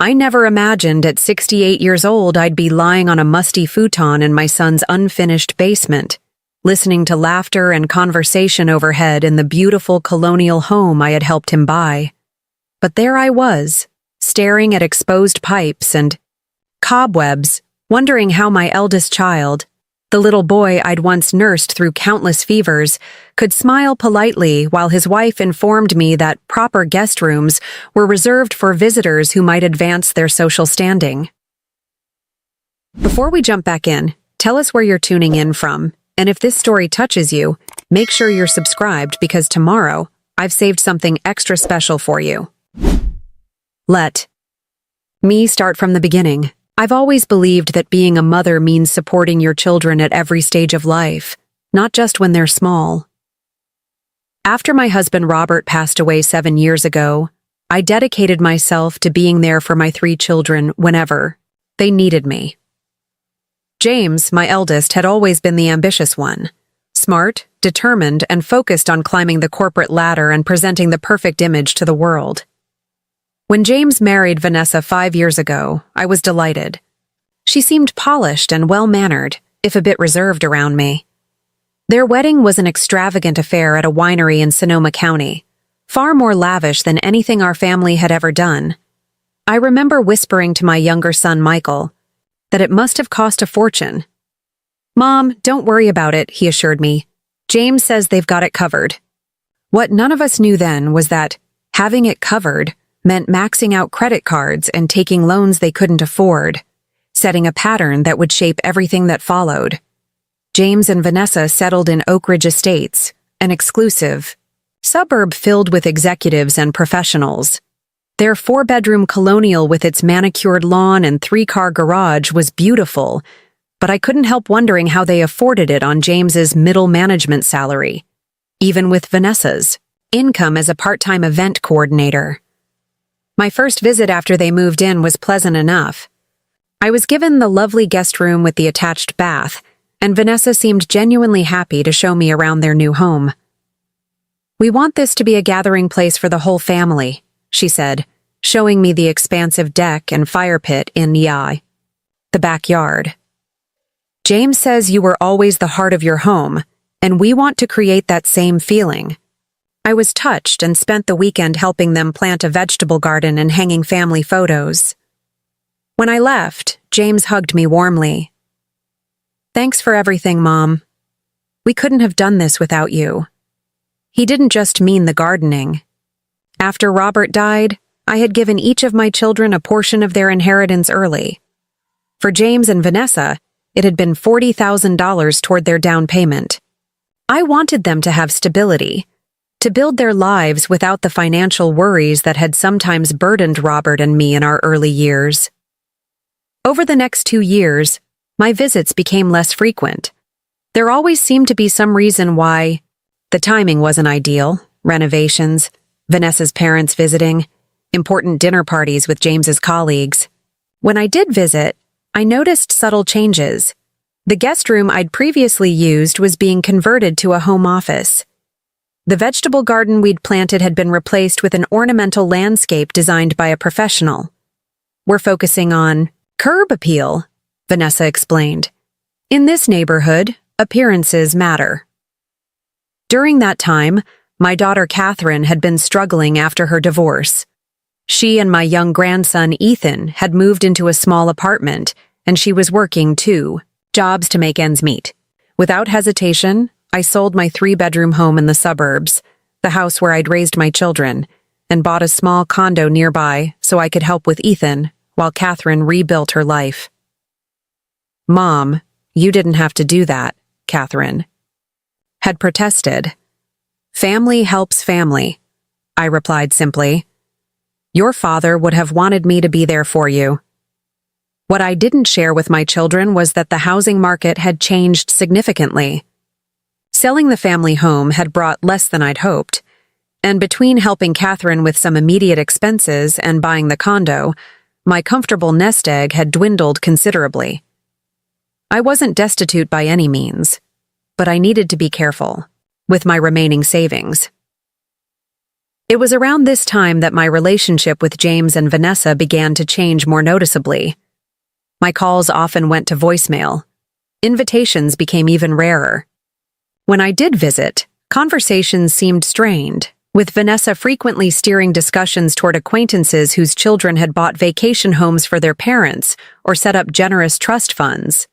I never imagined at 68 years old I'd be lying on a musty futon in my son's unfinished basement, listening to laughter and conversation overhead in the beautiful colonial home I had helped him buy. But there I was, staring at exposed pipes and cobwebs, wondering how my eldest child, the little boy I'd once nursed through countless fevers, could smile politely while his wife informed me that proper guest rooms were reserved for visitors who might advance their social standing. Before we jump back in, tell us where you're tuning in from, and if this story touches you, make sure you're subscribed because tomorrow I've saved something extra special for you. Let me start from the beginning. I've always believed that being a mother means supporting your children at every stage of life, not just when they're small. After my husband Robert passed away 7 years ago, I dedicated myself to being there for my 3 children whenever they needed me. James, my eldest, had always been the ambitious one, smart, determined, and focused on climbing the corporate ladder and presenting the perfect image to the world. When James married Vanessa 5 years ago, I was delighted. She seemed polished and well-mannered, if a bit reserved around me. Their wedding was an extravagant affair at a winery in Sonoma County, far more lavish than anything our family had ever done. I remember whispering to my younger son Michael that it must have cost a fortune. "Mom, don't worry about it," he assured me. "James says they've got it covered." What none of us knew then was that having it covered meant maxing out credit cards and taking loans they couldn't afford, setting a pattern that would shape everything that followed. James and Vanessa settled in Oak Ridge Estates, an exclusive suburb filled with executives and professionals. Their 4-bedroom colonial with its manicured lawn and 3-car garage was beautiful, but I couldn't help wondering how they afforded it on James's middle management salary, even with Vanessa's income as a part-time event coordinator. My first visit after they moved in was pleasant enough. I was given the lovely guest room with the attached bath, and Vanessa seemed genuinely happy to show me around their new home. "We want this to be a gathering place for the whole family," she said, showing me the expansive deck and fire pit in the backyard. "James says you were always the heart of your home, and we want to create that same feeling." I was touched and spent the weekend helping them plant a vegetable garden and hanging family photos. When I left, James hugged me warmly. "Thanks for everything, Mom. We couldn't have done this without you." He didn't just mean the gardening. After Robert died, I had given each of my children a portion of their inheritance early. For James and Vanessa, it had been $40,000 toward their down payment. I wanted them to have stability, to build their lives without the financial worries that had sometimes burdened Robert and me in our early years. Over the next 2 years, my visits became less frequent. There always seemed to be some reason why. The timing wasn't ideal: renovations, Vanessa's parents visiting, important dinner parties with James's colleagues. When I did visit, I noticed subtle changes. The guest room I'd previously used was being converted to a home office. The vegetable garden we'd planted had been replaced with an ornamental landscape designed by a professional. "We're focusing on curb appeal," Vanessa explained. "In this neighborhood, appearances matter." During that time, my daughter Catherine had been struggling after her divorce. She and my young grandson Ethan had moved into a small apartment, and she was working 2 jobs to make ends meet. Without hesitation, I sold my 3-bedroom home in the suburbs, the house where I'd raised my children, and bought a small condo nearby so I could help with Ethan while Catherine rebuilt her life. "Mom, you didn't have to do that," Catherine had protested. "Family helps family," I replied simply. "Your father would have wanted me to be there for you." What I didn't share with my children was that the housing market had changed significantly. Selling the family home had brought less than I'd hoped, and between helping Catherine with some immediate expenses and buying the condo, my comfortable nest egg had dwindled considerably. I wasn't destitute by any means, but I needed to be careful with my remaining savings. It was around this time that my relationship with James and Vanessa began to change more noticeably. My calls often went to voicemail. Invitations became even rarer. When I did visit, conversations seemed strained, with Vanessa frequently steering discussions toward acquaintances whose children had bought vacation homes for their parents or set up generous trust funds.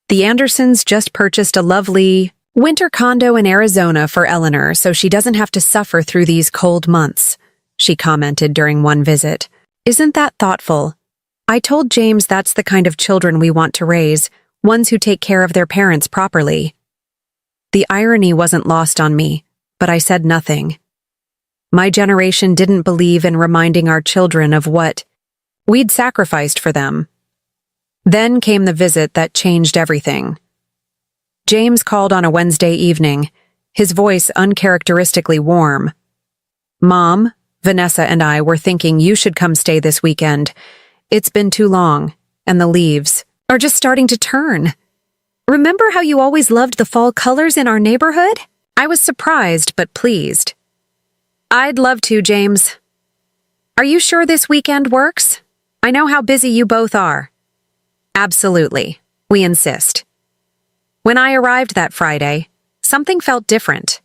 The Andersons just purchased a lovely winter condo in Arizona for Eleanor so she doesn't have to suffer through these cold months, she commented during one visit. Isn't that thoughtful? I told James that's the kind of children we want to raise, ones who take care of their parents properly. The irony wasn't lost on me, but I said nothing. My generation didn't believe in reminding our children of what we'd sacrificed for them. Then came the visit that changed everything. James called on a Wednesday evening, his voice uncharacteristically warm. Mom, Vanessa and I were thinking you should come stay this weekend. It's been too long, and the leaves are just starting to turn. Remember how you always loved the fall colors in our neighborhood? I was surprised but pleased. I'd love to, James. Are you sure this weekend works? I know how busy you both are. Absolutely. We insist. When I arrived that Friday, something felt different.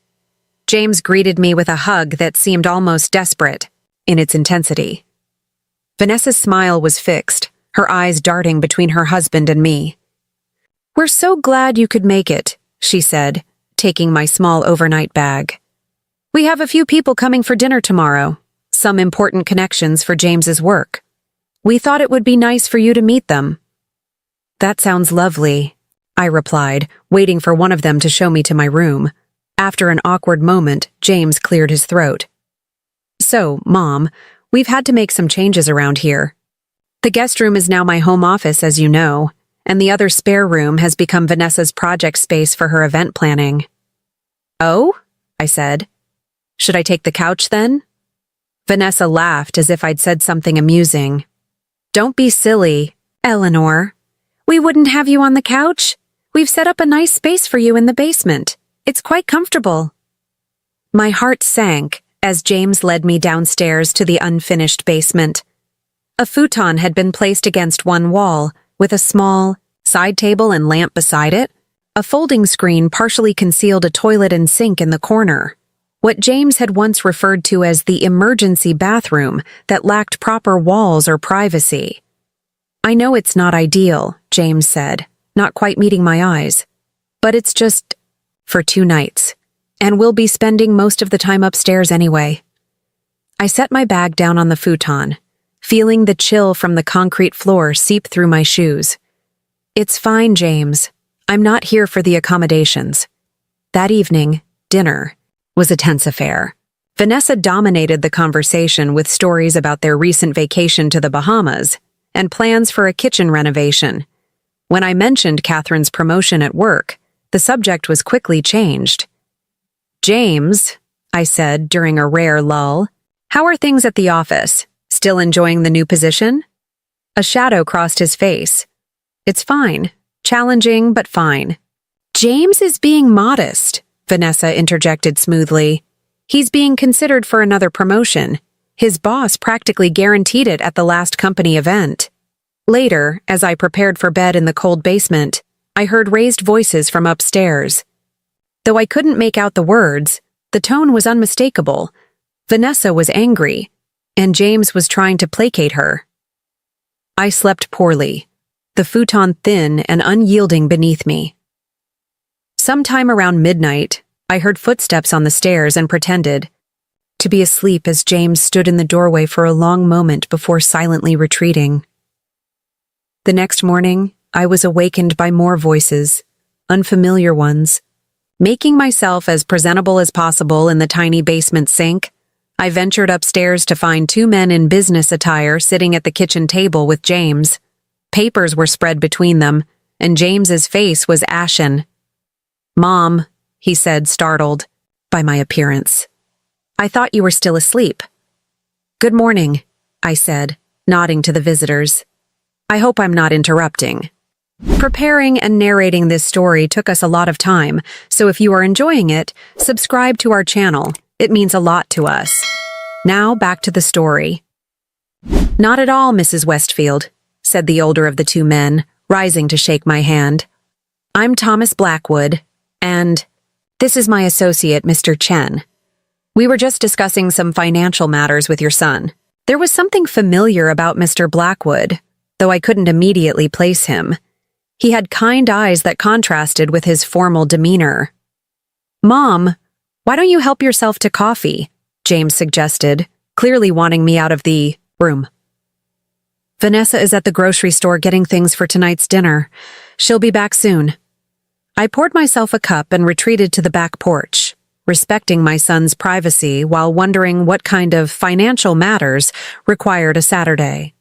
James greeted me with a hug that seemed almost desperate in its intensity. Vanessa's smile was fixed, her eyes darting between her husband and me. We're so glad you could make it, she said, taking my small overnight bag. We have a few people coming for dinner tomorrow, some important connections for James's work. We thought it would be nice for you to meet them. That sounds lovely, I replied, waiting for one of them to show me to my room. After an awkward moment, James cleared his throat. So, Mom, we've had to make some changes around here. The guest room is now my home office, as you know, and the other spare room has become Vanessa's project space for her event planning. Oh? I said. Should I take the couch then? Vanessa laughed as if I'd said something amusing. Don't be silly, Eleanor. We wouldn't have you on the couch. We've set up a nice space for you in the basement. It's quite comfortable. My heart sank as James led me downstairs to the unfinished basement. A futon had been placed against one wall, with a small side table and lamp beside it. A folding screen partially concealed a toilet and sink in the corner. What James had once referred to as the emergency bathroom that lacked proper walls or privacy. I know it's not ideal, James said, not quite meeting my eyes. But it's just for 2 nights, and we'll be spending most of the time upstairs anyway. I set my bag down on the futon, feeling the chill from the concrete floor seep through my shoes. It's fine, James. I'm not here for the accommodations. That evening, dinner was a tense affair. Vanessa dominated the conversation with stories about their recent vacation to the Bahamas and plans for a kitchen renovation. When I mentioned Catherine's promotion at work, the subject was quickly changed. James, I said during a rare lull, how are things at the office? Still enjoying the new position? A shadow crossed his face. It's fine. Challenging, but fine. James is being modest, Vanessa interjected smoothly. He's being considered for another promotion. His boss practically guaranteed it at the last company event. Later, as I prepared for bed in the cold basement, I heard raised voices from upstairs. Though I couldn't make out the words, the tone was unmistakable. Vanessa was angry, and James was trying to placate her. I slept poorly, the futon thin and unyielding beneath me. Sometime around midnight, I heard footsteps on the stairs and pretended to be asleep as James stood in the doorway for a long moment before silently retreating. The next morning, I was awakened by more voices, unfamiliar ones. Making myself as presentable as possible in the tiny basement sink, I ventured upstairs to find 2 men in business attire sitting at the kitchen table with James. Papers were spread between them, and James's face was ashen. "Mom," he said, startled by my appearance. "I thought you were still asleep." "Good morning," I said, nodding to the visitors. "I hope I'm not interrupting." Preparing and narrating this story took us a lot of time, so if you are enjoying it, subscribe to our channel. It means a lot to us. Now back to the story. Not at all, Mrs. Westfield, said the older of the two men, rising to shake my hand. I'm Thomas Blackwood, and this is my associate, Mr. Chen. We were just discussing some financial matters with your son. There was something familiar about Mr. Blackwood, though I couldn't immediately place him. He had kind eyes that contrasted with his formal demeanor. Mom, why don't you help yourself to coffee? James suggested, clearly wanting me out of the room. Vanessa is at the grocery store getting things for tonight's dinner. She'll be back soon. I poured myself a cup and retreated to the back porch, respecting my son's privacy while wondering what kind of financial matters required a Saturday.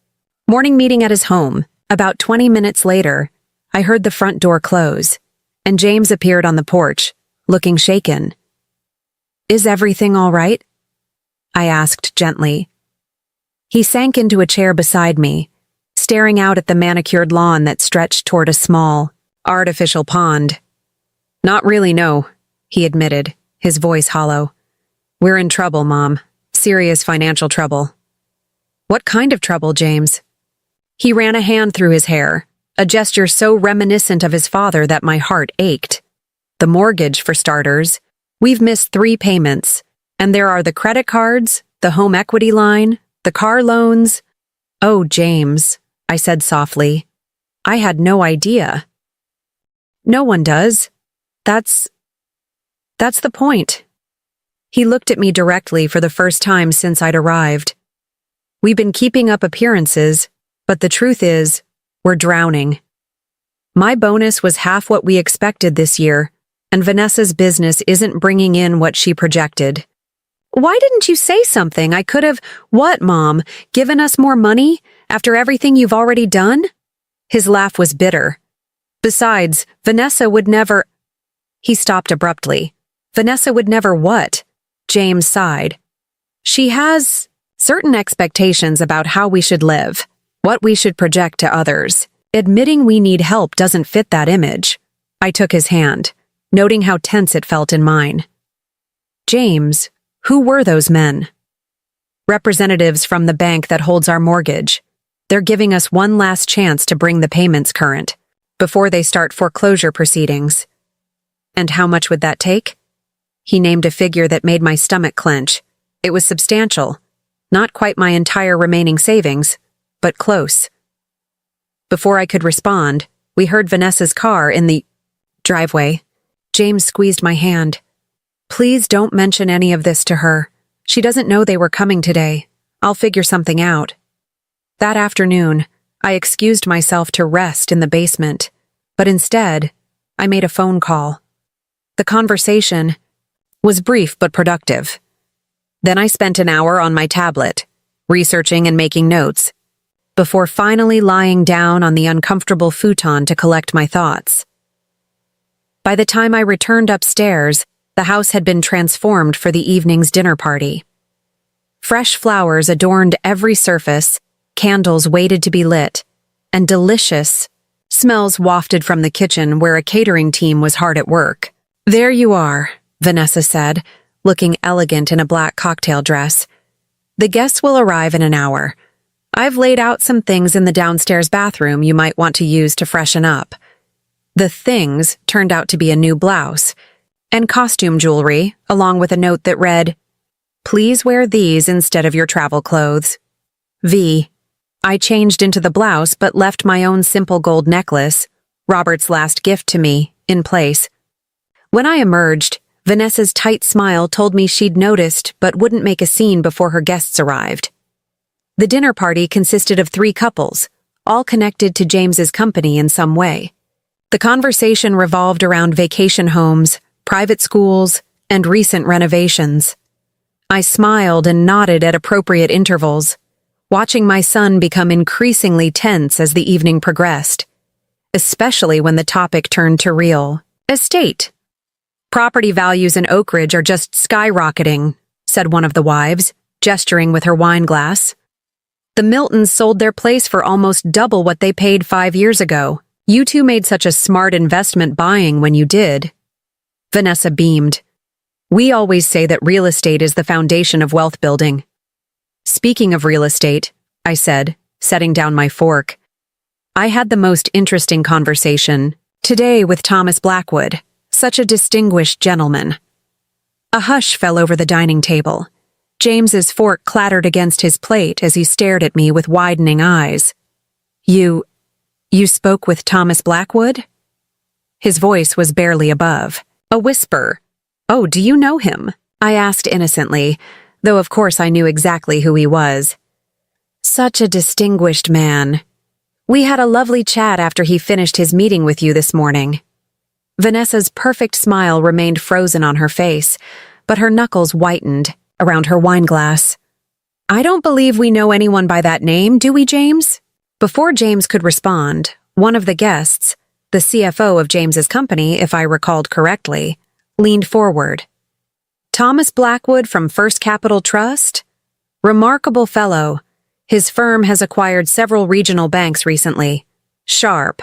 Morning meeting at his home. About 20 minutes later, I heard the front door close, and James appeared on the porch, looking shaken. Is everything all right? I asked gently. He sank into a chair beside me, staring out at the manicured lawn that stretched toward a small, artificial pond. Not really, no, he admitted, his voice hollow. We're in trouble, Mom. Serious financial trouble. What kind of trouble, James? He ran a hand through his hair, a gesture so reminiscent of his father that my heart ached. The mortgage, for starters. We've missed 3 payments, and there are the credit cards, the home equity line, the car loans. Oh, James, I said softly. I had no idea. No one does. That's the point. He looked at me directly for the first time since I'd arrived. We've been keeping up appearances, but the truth is, we're drowning. My bonus was half what we expected this year, and Vanessa's business isn't bringing in what she projected. Why didn't you say something? I could have— What, Mom? Given us more money after everything you've already done? His laugh was bitter. Besides, Vanessa would never— He stopped abruptly. Vanessa would never what? James sighed. She has certain expectations about how we should live, what we should project to others. Admitting we need help doesn't fit that image. I took his hand, noting how tense it felt in mine. James, who were those men? Representatives from the bank that holds our mortgage. They're giving us one last chance to bring the payments current, before they start foreclosure proceedings. And how much would that take? He named a figure that made my stomach clench. It was substantial. Not quite my entire remaining savings, but close. Before I could respond, we heard Vanessa's car in the driveway. James squeezed my hand. Please don't mention any of this to her. She doesn't know they were coming today. I'll figure something out. That afternoon, I excused myself to rest in the basement, but instead, I made a phone call. The conversation was brief but productive. Then I spent an hour on my tablet, researching and making notes, before finally lying down on the uncomfortable futon to collect my thoughts. By the time I returned upstairs, the house had been transformed for the evening's dinner party. Fresh flowers adorned every surface, candles waited to be lit, and delicious smells wafted from the kitchen where a catering team was hard at work. There you are, Vanessa said, looking elegant in a black cocktail dress. The guests will arrive in an hour. I've laid out some things in the downstairs bathroom you might want to use to freshen up. The things turned out to be a new blouse and costume jewelry, along with a note that read, "Please wear these instead of your travel clothes. V." I changed into the blouse but left my own simple gold necklace, Robert's last gift to me, in place. When I emerged, Vanessa's tight smile told me she'd noticed but wouldn't make a scene before her guests arrived. The dinner party consisted of 3 couples, all connected to James's company in some way. The conversation revolved around vacation homes, private schools, and recent renovations. I smiled and nodded at appropriate intervals, watching my son become increasingly tense as the evening progressed, especially when the topic turned to real estate. Property values in Oak Ridge are just skyrocketing, said one of the wives, gesturing with her wine glass. The Miltons sold their place for almost double what they paid 5 years ago. You two made such a smart investment buying when you did. Vanessa beamed. We always say that real estate is the foundation of wealth building. Speaking of real estate, I said, setting down my fork, I had the most interesting conversation today with Thomas Blackwood, such a distinguished gentleman. A hush fell over the dining table. James's fork clattered against his plate as he stared at me with widening eyes. You spoke with Thomas Blackwood? His voice was barely above a whisper. Oh, do you know him? I asked innocently, though of course I knew exactly who he was. Such a distinguished man. We had a lovely chat after he finished his meeting with you this morning. Vanessa's perfect smile remained frozen on her face, but her knuckles whitened around her wineglass. I don't believe we know anyone by that name, do we, James? Before James could respond, one of the guests, the CFO of James's company, if I recalled correctly, leaned forward. Thomas Blackwood from First Capital Trust? Remarkable fellow. His firm has acquired several regional banks recently. Sharp.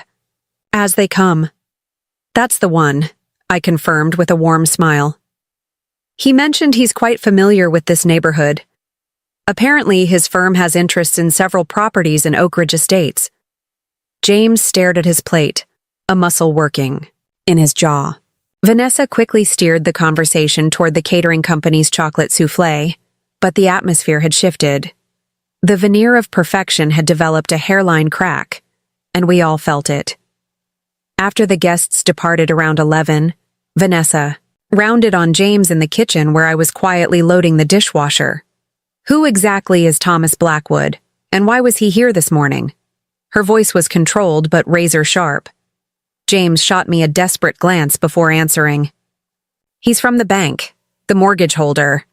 As they come. That's the one, I confirmed with a warm smile. He mentioned he's quite familiar with this neighborhood. Apparently, his firm has interests in several properties in Oak Ridge Estates. James stared at his plate, a muscle working in his jaw. Vanessa quickly steered the conversation toward the catering company's chocolate souffle, but the atmosphere had shifted. The veneer of perfection had developed a hairline crack, and we all felt it. After the guests departed around 11, Vanessa rounded on James in the kitchen where I was quietly loading the dishwasher. Who exactly is Thomas Blackwood, and why was he here this morning? Her voice was controlled but razor sharp. James shot me a desperate glance before answering. He's from the bank, the mortgage holder.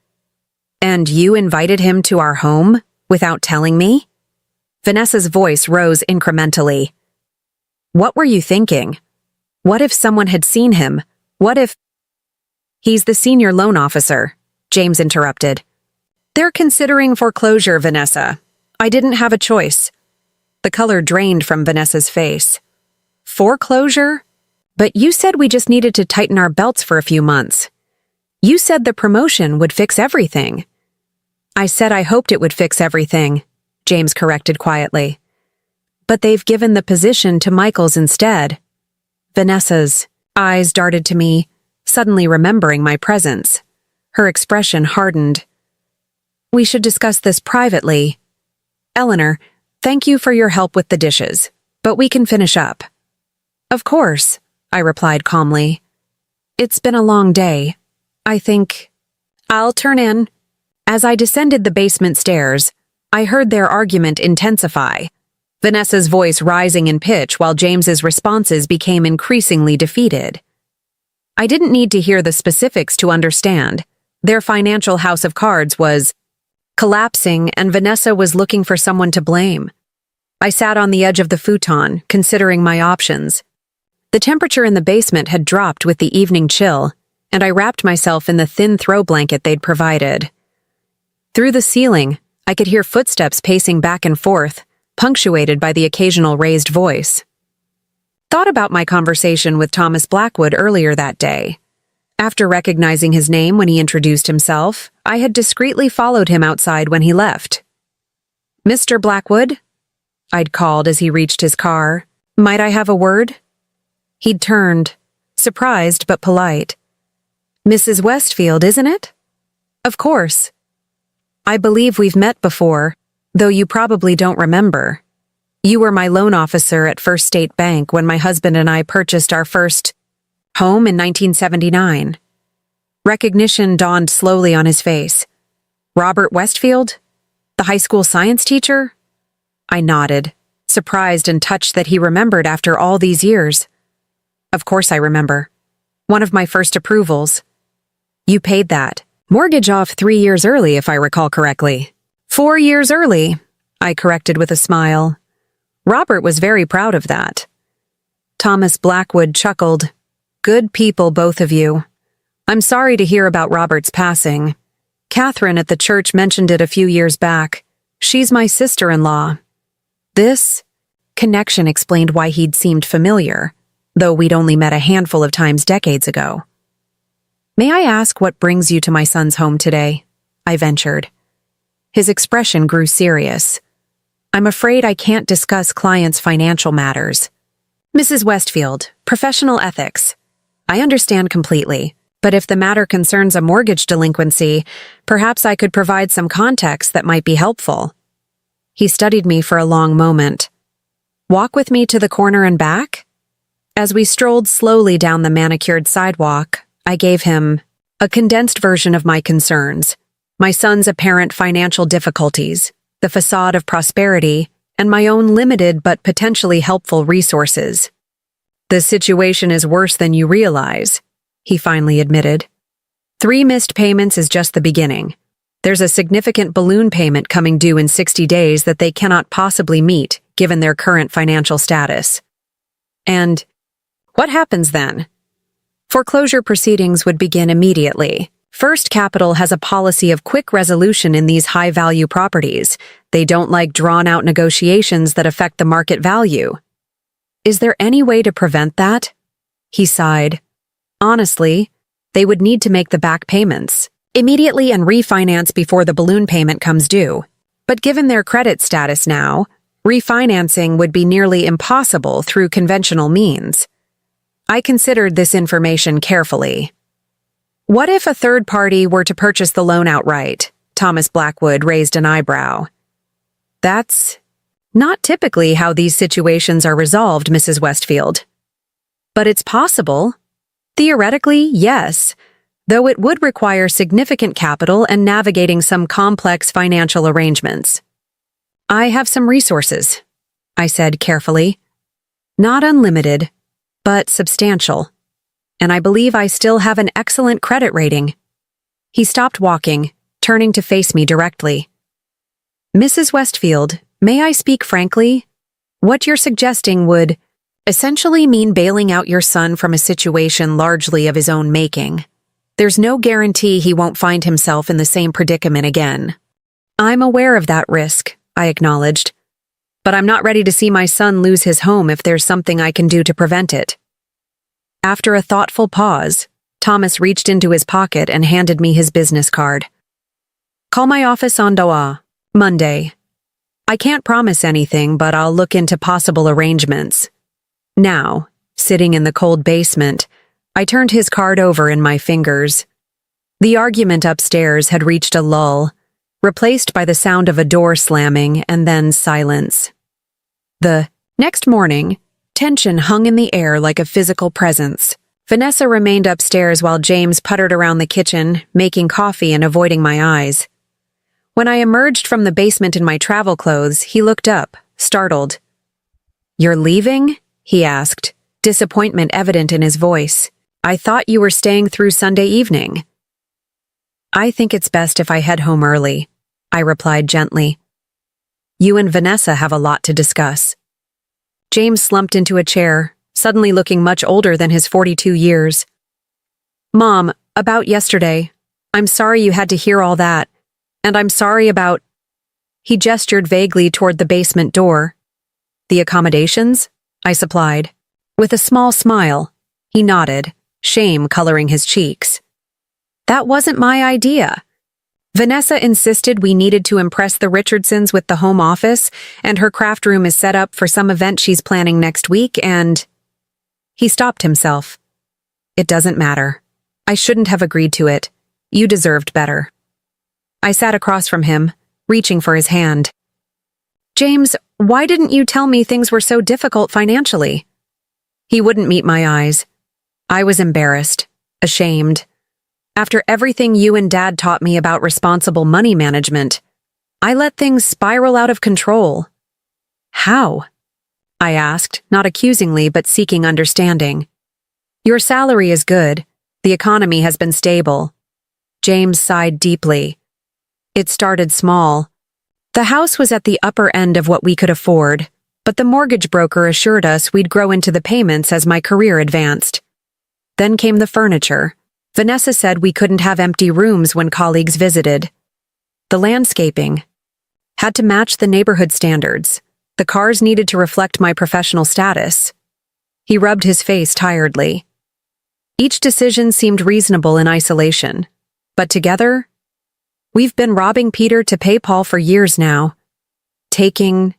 And you invited him to our home without telling me? Vanessa's voice rose incrementally. What were you thinking? What if someone had seen him? What if— He's the senior loan officer, James interrupted. They're considering foreclosure, Vanessa. I didn't have a choice. The color drained from Vanessa's face. Foreclosure? But you said we just needed to tighten our belts for a few months. You said the promotion would fix everything. I said I hoped it would fix everything, James corrected quietly. But they've given the position to Michael's instead. Vanessa's eyes darted to me, suddenly remembering my presence. Her expression hardened. We should discuss this privately. Eleanor, thank you for your help with the dishes, but we can finish up. Of course, I replied calmly. It's been a long day. I think I'll turn in. As I descended the basement stairs, I heard their argument intensify, Vanessa's voice rising in pitch while James's responses became increasingly defeated. I didn't need to hear the specifics to understand. Their financial house of cards was collapsing, and Vanessa was looking for someone to blame. I sat on the edge of the futon, considering my options. The temperature in the basement had dropped with the evening chill, and I wrapped myself in the thin throw blanket they'd provided. Through the ceiling, I could hear footsteps pacing back and forth, punctuated by the occasional raised voice. Thought about my conversation with Thomas Blackwood earlier that day. After recognizing his name when he introduced himself, I had discreetly followed him outside when he left. Mr. Blackwood? I'd called as he reached his car. Might I have a word? He'd turned, surprised but polite. Mrs. Westfield, isn't it? Of course. I believe we've met before, though you probably don't remember. You were my loan officer at First State Bank when my husband and I purchased our first home in 1979. Recognition dawned slowly on his face. Robert Westfield? The high school science teacher? I nodded, surprised and touched that he remembered after all these years. Of course I remember. One of my first approvals. You paid that. Mortgage off 3 years early, if I recall correctly. 4 years early, I corrected with a smile. Robert was very proud of that. Thomas Blackwood chuckled. Good people, both of you. I'm sorry to hear about Robert's passing. Catherine at the church mentioned it a few years back. She's my sister-in-law. This connection explained why he'd seemed familiar, though we'd only met a handful of times decades ago. May I ask what brings you to my son's home today? I ventured. His expression grew serious. I'm afraid I can't discuss clients' financial matters. Mrs. Westfield, professional ethics. I understand completely, but if the matter concerns a mortgage delinquency, perhaps I could provide some context that might be helpful. He studied me for a long moment. Walk with me to the corner and back? As we strolled slowly down the manicured sidewalk, I gave him a condensed version of my concerns, my son's apparent financial difficulties, the facade of prosperity, and my own limited but potentially helpful resources. The situation is worse than you realize, he finally admitted. 3 missed payments is just the beginning. There's a significant balloon payment coming due in 60 days that they cannot possibly meet, given their current financial status. And what happens then? Foreclosure proceedings would begin immediately. First Capital has a policy of quick resolution in these high-value properties. They don't like drawn-out negotiations that affect the market value. Is there any way to prevent that? He sighed. Honestly, they would need to make the back payments immediately and refinance before the balloon payment comes due. But given their credit status now, refinancing would be nearly impossible through conventional means. I considered this information carefully. What if a third party were to purchase the loan outright? Thomas Blackwood raised an eyebrow. That's not typically how these situations are resolved, Mrs. Westfield. But it's possible. Theoretically, yes, though it would require significant capital and navigating some complex financial arrangements. I have some resources, I said carefully. Not unlimited, but substantial. And I believe I still have an excellent credit rating. He stopped walking, turning to face me directly. Mrs. Westfield, may I speak frankly? What you're suggesting would essentially mean bailing out your son from a situation largely of his own making. There's no guarantee he won't find himself in the same predicament again. I'm aware of that risk, I acknowledged. But I'm not ready to see my son lose his home if there's something I can do to prevent it. After a thoughtful pause, Thomas reached into his pocket and handed me his business card. Call my office on Doha, Monday. I can't promise anything, but I'll look into possible arrangements. Now, sitting in the cold basement, I turned his card over in my fingers. The argument upstairs had reached a lull, replaced by the sound of a door slamming and then silence. The next morning, tension hung in the air like a physical presence. Vanessa remained upstairs while James puttered around the kitchen, making coffee and avoiding my eyes. When I emerged from the basement in my travel clothes, he looked up, startled. "You're leaving?" he asked, disappointment evident in his voice. "I thought you were staying through Sunday evening." "I think it's best if I head home early," I replied gently. "You and Vanessa have a lot to discuss." James slumped into a chair, suddenly looking much older than his 42 years. "Mom, about yesterday. I'm sorry you had to hear all that. And I'm sorry about—" He gestured vaguely toward the basement door. "The accommodations?" I supplied. With a small smile, he nodded, shame coloring his cheeks. "That wasn't my idea. Vanessa insisted we needed to impress the Richardsons with the home office, and her craft room is set up for some event she's planning next week, and—" He stopped himself. "It doesn't matter. I shouldn't have agreed to it. You deserved better." I sat across from him, reaching for his hand. "James, why didn't you tell me things were so difficult financially?" He wouldn't meet my eyes. I was embarrassed, ashamed. After everything you and Dad taught me about responsible money management, I let things spiral out of control. "How?" I asked, not accusingly but seeking understanding. "Your salary is good. The economy has been stable." James sighed deeply. "It started small. The house was at the upper end of what we could afford, but the mortgage broker assured us we'd grow into the payments as my career advanced. Then came the furniture. Vanessa said we couldn't have empty rooms when colleagues visited. The landscaping had to match the neighborhood standards. The cars needed to reflect my professional status." He rubbed his face tiredly. Each decision seemed reasonable in isolation, but together, we've been robbing Peter to pay Paul for years now, taking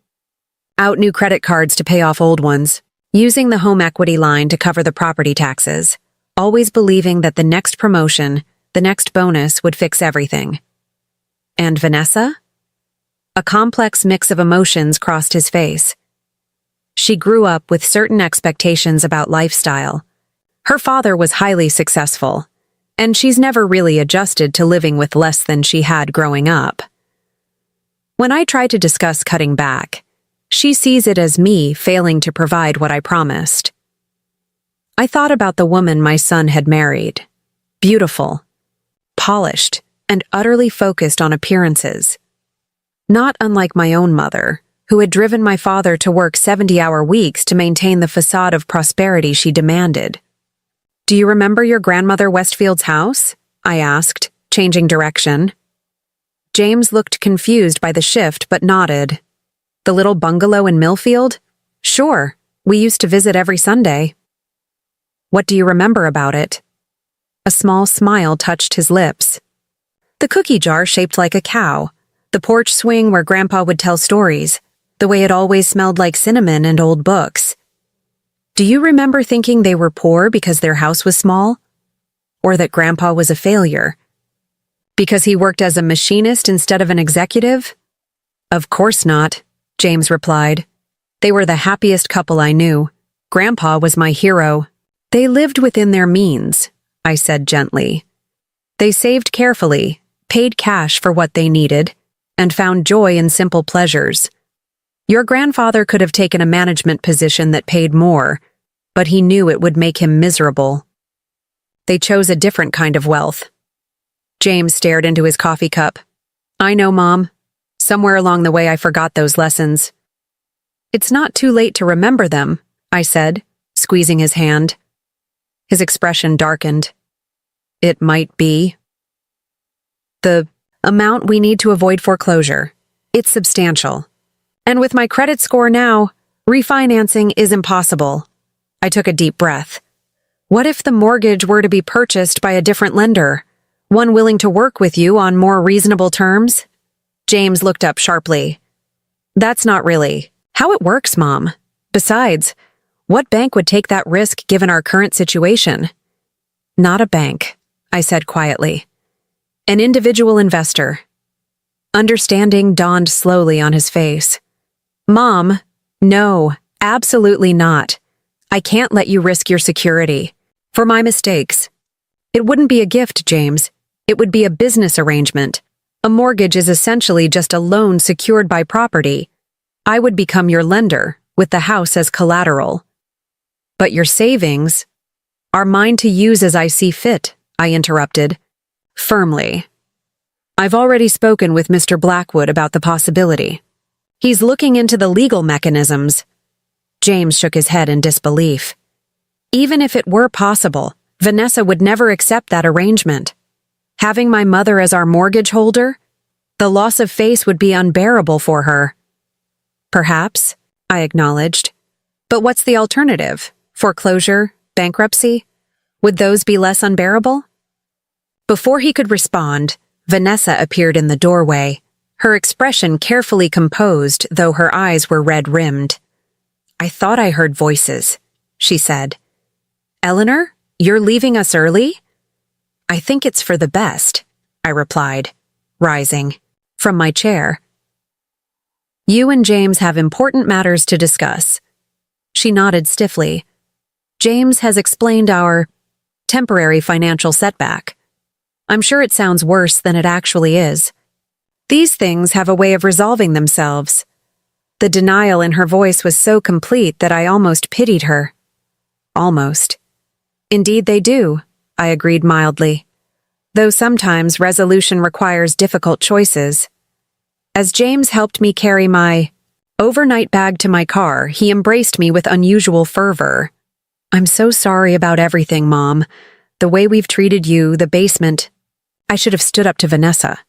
out new credit cards to pay off old ones, using the home equity line to cover the property taxes, always believing that the next promotion, the next bonus would fix everything. And Vanessa? A complex mix of emotions crossed his face. She grew up with certain expectations about lifestyle. Her father was highly successful, and she's never really adjusted to living with less than she had growing up. When I try to discuss cutting back, she sees it as me failing to provide what I promised. I thought about the woman my son had married. Beautiful, polished, and utterly focused on appearances. Not unlike my own mother, who had driven my father to work 70-hour weeks to maintain the facade of prosperity she demanded. "Do you remember your grandmother Westfield's house?" I asked, changing direction. James looked confused by the shift but nodded. "The little bungalow in Millfield? Sure, we used to visit every Sunday." "What do you remember about it?" A small smile touched his lips. "The cookie jar shaped like a cow, the porch swing where Grandpa would tell stories, the way it always smelled like cinnamon and old books. Do you remember thinking they were poor because their house was small? Or that Grandpa was a failure? Because he worked as a machinist instead of an executive?" "Of course not," James replied. "They were the happiest couple I knew. Grandpa was my hero." "They lived within their means," I said gently. "They saved carefully, paid cash for what they needed, and found joy in simple pleasures. Your grandfather could have taken a management position that paid more, but he knew it would make him miserable. They chose a different kind of wealth." James stared into his coffee cup. "I know, Mom. Somewhere along the way I forgot those lessons." "It's not too late to remember them," I said, squeezing his hand. His expression darkened. "It might be the amount we need to avoid foreclosure. It's substantial. And with my credit score now, refinancing is impossible." I took a deep breath. What if the mortgage were to be purchased by a different lender, one willing to work with you on more reasonable terms? James looked up sharply. "That's not really how it works, Mom. Besides, what bank would take that risk given our current situation?" "Not a bank," I said quietly. "An individual investor." Understanding dawned slowly on his face. "Mom, no, absolutely not. I can't let you risk your security. For my mistakes. It wouldn't be a gift, James. It would be a business arrangement. A mortgage is essentially just a loan secured by property. I would become your lender, with the house as collateral." "But your savings are mine to use as I see fit," I interrupted, firmly. "I've already spoken with Mr. Blackwood about the possibility. He's looking into the legal mechanisms." James shook his head in disbelief. "Even if it were possible, Vanessa would never accept that arrangement. Having my mother as our mortgage holder, the loss of face would be unbearable for her." "Perhaps," I acknowledged. "But what's the alternative? Foreclosure? Bankruptcy? Would those be less unbearable?" Before he could respond, Vanessa appeared in the doorway, her expression carefully composed, though her eyes were red-rimmed. "I thought I heard voices," she said. "Eleanor, you're leaving us early?" "I think it's for the best," I replied, rising from my chair. "You and James have important matters to discuss." She nodded stiffly. "James has explained our temporary financial setback. I'm sure it sounds worse than it actually is. These things have a way of resolving themselves." The denial in her voice was so complete that I almost pitied her. "Almost. Indeed they do," I agreed mildly. "Though sometimes resolution requires difficult choices." As James helped me carry my overnight bag to my car, he embraced me with unusual fervor. "I'm so sorry about everything, Mom. The way we've treated you, the basement." I should have stood up to Vanessa.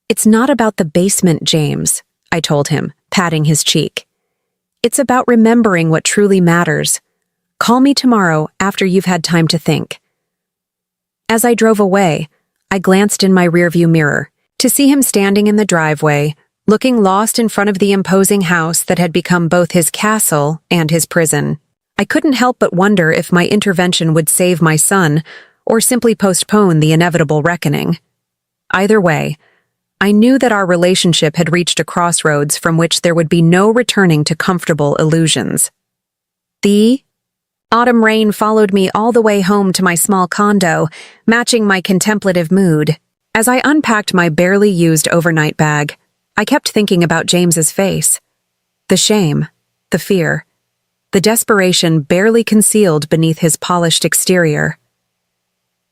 "It's not about the basement, James," I told him, patting his cheek. "It's about remembering what truly matters. Call me tomorrow after you've had time to think." As I drove away, I glanced in my rearview mirror to see him standing in the driveway, looking lost in front of the imposing house that had become both his castle and his prison. I couldn't help but wonder if my intervention would save my son or simply postpone the inevitable reckoning. Either way, I knew that our relationship had reached a crossroads from which there would be no returning to comfortable illusions. The autumn rain followed me all the way home to my small condo, matching my contemplative mood. As I unpacked my barely used overnight bag, I kept thinking about James's face. The shame, the fear, the desperation barely concealed beneath his polished exterior.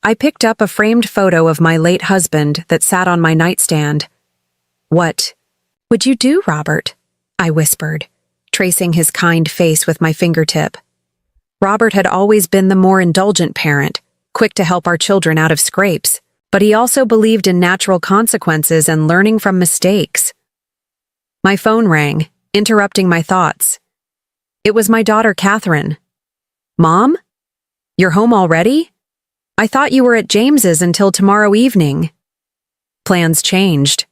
I picked up a framed photo of my late husband that sat on my nightstand. "What would you do, Robert?" I whispered, tracing his kind face with my fingertip. Robert had always been the more indulgent parent, quick to help our children out of scrapes, but he also believed in natural consequences and learning from mistakes. My phone rang, interrupting my thoughts. It was my daughter, Catherine. "Mom? You're home already? I thought you were at James's until tomorrow evening." "Plans changed,"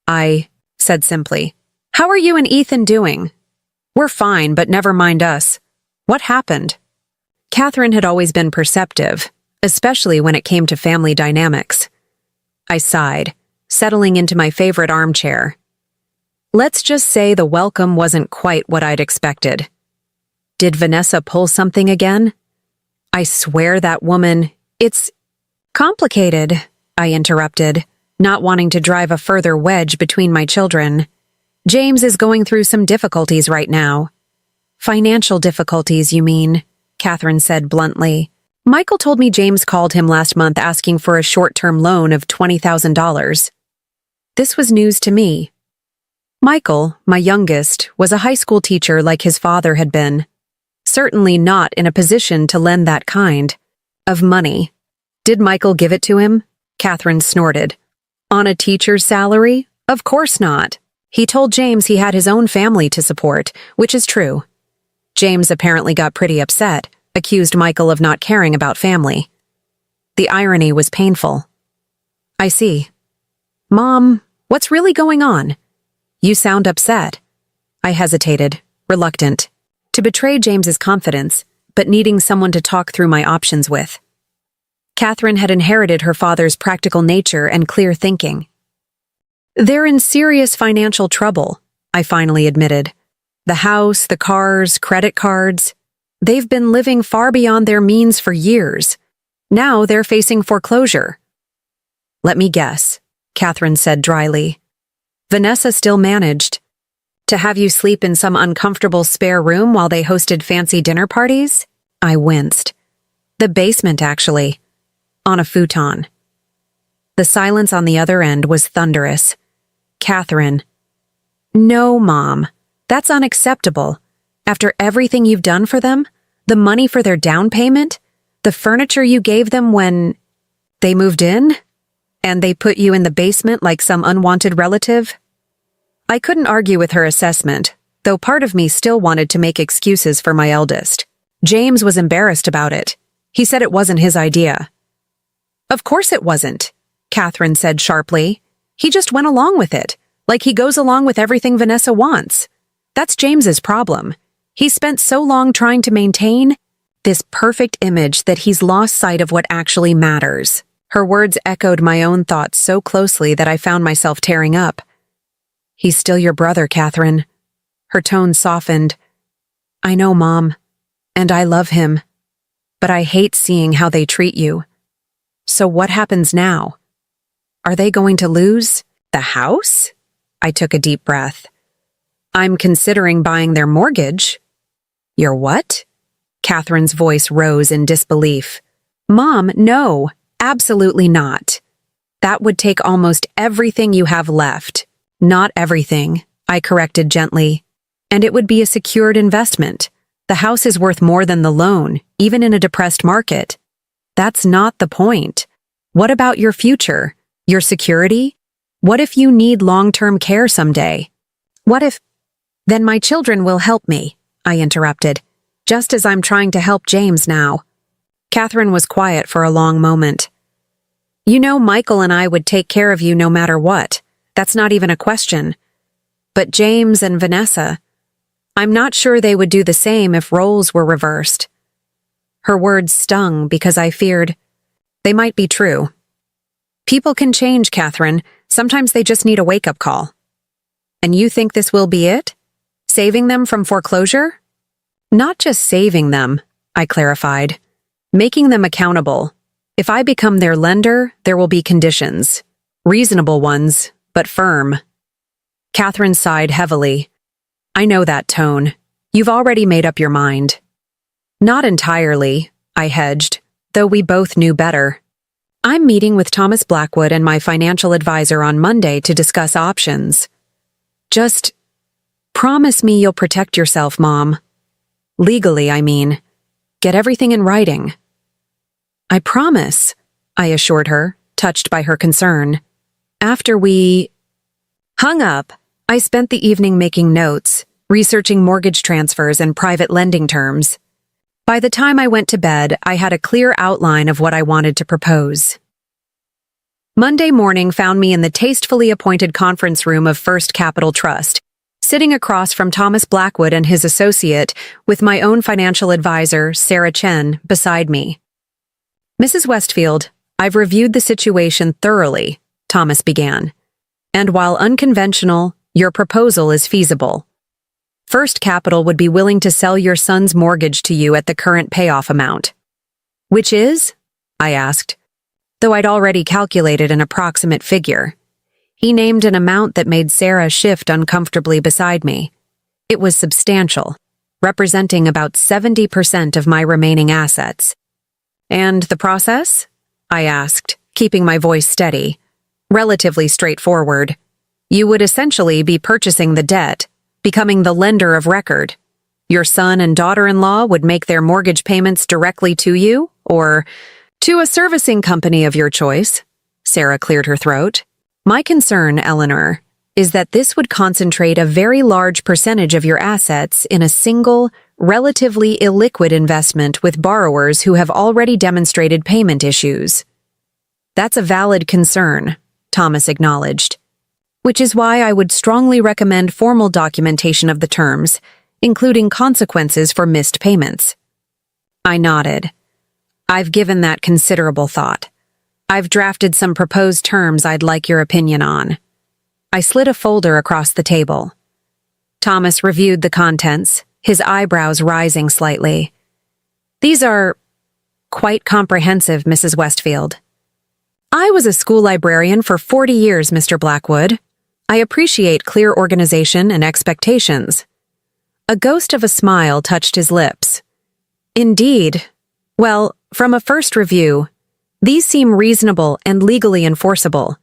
I said simply. "How are you and Ethan doing?" "We're fine, but never mind us. What happened?" Catherine had always been perceptive, especially when it came to family dynamics. I sighed, settling into my favorite armchair. Let's just say the welcome wasn't quite what I'd expected. Did Vanessa pull something again? I swear that woman... It's complicated, I interrupted, not wanting to drive a further wedge between my children. James is going through some difficulties right now. "Financial difficulties, you mean?" Catherine said bluntly. "Michael told me James called him last month asking for a short-term loan of $20,000. This was news to me. Michael, my youngest, was a high school teacher like his father had been. Certainly not in a position to lend that kind of money. Did Michael give it to him? Catherine snorted. On a teacher's salary? Of course not. He told James he had his own family to support, which is true. James apparently got pretty upset, accused Michael of not caring about family. The irony was painful. I see. Mom, what's really going on? You sound upset. I hesitated, reluctant to betray James's confidence, but needing someone to talk through my options with. Catherine had inherited her father's practical nature and clear thinking. They're in serious financial trouble, I finally admitted. The house, the cars, credit cards. They've been living far beyond their means for years. Now they're facing foreclosure. Let me guess, Catherine said dryly. Vanessa still managed to have you sleep in some uncomfortable spare room while they hosted fancy dinner parties? I winced. The basement, actually. On a futon. The silence on the other end was thunderous. Catherine. No, Mom. That's unacceptable. After everything you've done for them, the money for their down payment, the furniture you gave them when they moved in, and they put you in the basement like some unwanted relative? I couldn't argue with her assessment, though part of me still wanted to make excuses for my eldest. James was embarrassed about it. He said it wasn't his idea. Of course it wasn't, Catherine said sharply. He just went along with it, like he goes along with everything Vanessa wants. That's James's problem. He spent so long trying to maintain this perfect image that he's lost sight of what actually matters. Her words echoed my own thoughts so closely that I found myself tearing up. He's still your brother, Catherine. Her tone softened. I know, Mom, and I love him, but I hate seeing how they treat you. So what happens now? Are they going to lose the house? I took a deep breath. I'm considering buying their mortgage. Your what? Catherine's voice rose in disbelief. Mom, no, absolutely not. That would take almost everything you have left. Not everything, I corrected gently. And it would be a secured investment. The house is worth more than the loan, even in a depressed market. That's not the point. What about your future? Your security? What if you need long-term care someday? What if... Then my children will help me, I interrupted, just as I'm trying to help James now. Catherine was quiet for a long moment. You know Michael and I would take care of you no matter what. That's not even a question. But James and Vanessa, I'm not sure they would do the same if roles were reversed. Her words stung because I feared they might be true. People can change, Catherine. Sometimes they just need a wake-up call. And you think this will be it? Saving them from foreclosure? Not just saving them, I clarified. Making them accountable. If I become their lender, there will be conditions. Reasonable ones, but firm. Catherine sighed heavily. I know that tone. You've already made up your mind. Not entirely, I hedged, though we both knew better. I'm meeting with Thomas Blackwood and my financial advisor on Monday to discuss options. Just promise me you'll protect yourself, Mom. Legally, I mean. Get everything in writing. I promise, I assured her, touched by her concern. After we hung up, I spent the evening making notes, researching mortgage transfers and private lending terms. By the time I went to bed, I had a clear outline of what I wanted to propose. Monday morning found me in the tastefully appointed conference room of First Capital Trust, sitting across from Thomas Blackwood and his associate, with my own financial advisor, Sarah Chen, beside me. Mrs. Westfield, I've reviewed the situation thoroughly, Thomas began. And while unconventional, your proposal is feasible. First Capital would be willing to sell your son's mortgage to you at the current payoff amount. Which is? I asked, though I'd already calculated an approximate figure. He named an amount that made Sarah shift uncomfortably beside me. It was substantial, representing about 70% of my remaining assets. And the process? I asked, keeping my voice steady. Relatively straightforward. You would essentially be purchasing the debt, becoming the lender of record. Your son and daughter-in-law would make their mortgage payments directly to you, or to a servicing company of your choice. Sarah cleared her throat. My concern, Eleanor, is that this would concentrate a very large percentage of your assets in a single, relatively illiquid investment with borrowers who have already demonstrated payment issues. That's a valid concern, Thomas acknowledged, which is why I would strongly recommend formal documentation of the terms, including consequences for missed payments. I nodded. I've given that considerable thought. I've drafted some proposed terms I'd like your opinion on. I slid a folder across the table. Thomas reviewed the contents, his eyebrows rising slightly. These are quite comprehensive, Mrs. Westfield. I was a school librarian for 40 years, Mr. Blackwood. I appreciate clear organization and expectations. A ghost of a smile touched his lips. Indeed. Well, from a first review, these seem reasonable and legally enforceable.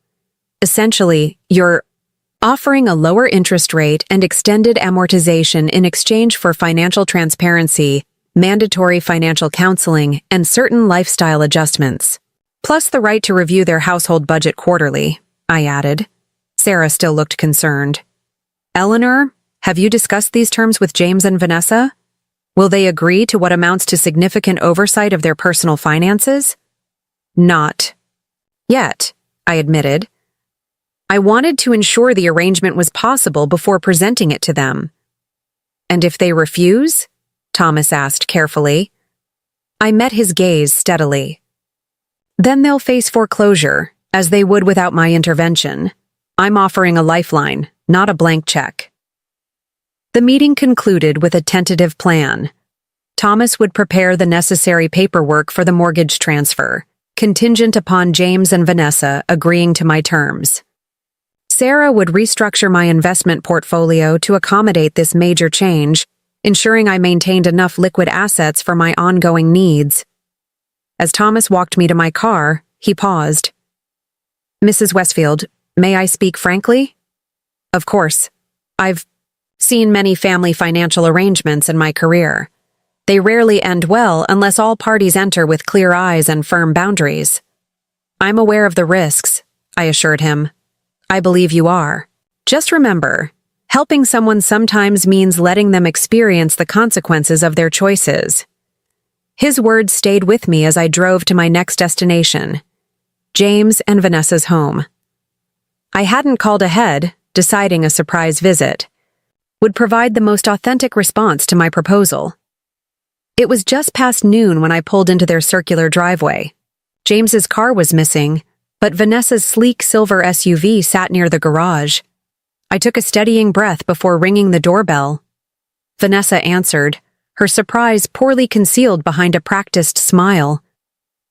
Essentially, you're offering a lower interest rate and extended amortization in exchange for financial transparency, mandatory financial counseling, and certain lifestyle adjustments. Plus the right to review their household budget quarterly, I added. Sarah still looked concerned. Eleanor, have you discussed these terms with James and Vanessa? Will they agree to what amounts to significant oversight of their personal finances? Not yet, I admitted. I wanted to ensure the arrangement was possible before presenting it to them. And if they refuse? Thomas asked carefully. I met his gaze steadily. Then they'll face foreclosure, as they would without my intervention. I'm offering a lifeline, not a blank check. The meeting concluded with a tentative plan. Thomas would prepare the necessary paperwork for the mortgage transfer, contingent upon James and Vanessa agreeing to my terms. Sarah would restructure my investment portfolio to accommodate this major change, ensuring I maintained enough liquid assets for my ongoing needs. As Thomas walked me to my car, he paused. Mrs. Westfield, may I speak frankly? Of course. I've seen many family financial arrangements in my career. They rarely end well unless all parties enter with clear eyes and firm boundaries. I'm aware of the risks, I assured him. I believe you are. Just remember, helping someone sometimes means letting them experience the consequences of their choices. His words stayed with me as I drove to my next destination. James and Vanessa's home. I hadn't called ahead, deciding a surprise visit would provide the most authentic response to my proposal. It was just past noon when I pulled into their circular driveway. James's car was missing, but Vanessa's sleek silver SUV sat near the garage. I took a steadying breath before ringing the doorbell. Vanessa answered, her surprise poorly concealed behind a practiced smile.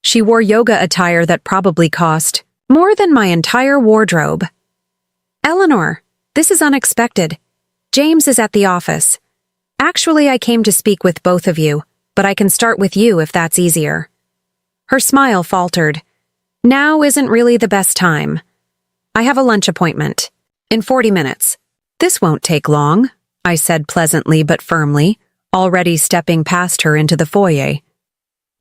She wore yoga attire that probably cost more than my entire wardrobe. "Eleanor, this is unexpected. James is at the office. Actually, I came to speak with both of you, but I can start with you if that's easier." Her smile faltered. "Now isn't really the best time. I have a lunch appointment. In 40 minutes. This won't take long," I said pleasantly but firmly, already stepping past her into the foyer.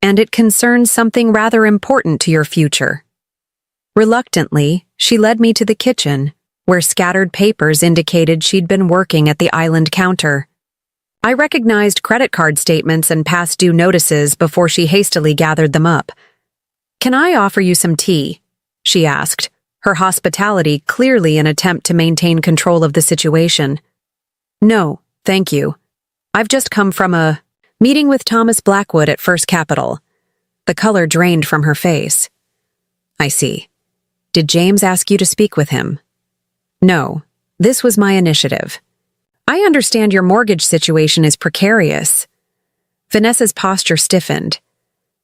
"And it concerns something rather important to your future." Reluctantly, she led me to the kitchen, where scattered papers indicated she'd been working at the island counter. I recognized credit card statements and past due notices before she hastily gathered them up. "Can I offer you some tea?" she asked, her hospitality clearly an attempt to maintain control of the situation. "No, thank you. I've just come from a meeting with Thomas Blackwood at First Capital." The color drained from her face. "I see. Did James ask you to speak with him?" "No, this was my initiative. I understand your mortgage situation is precarious." Vanessa's posture stiffened.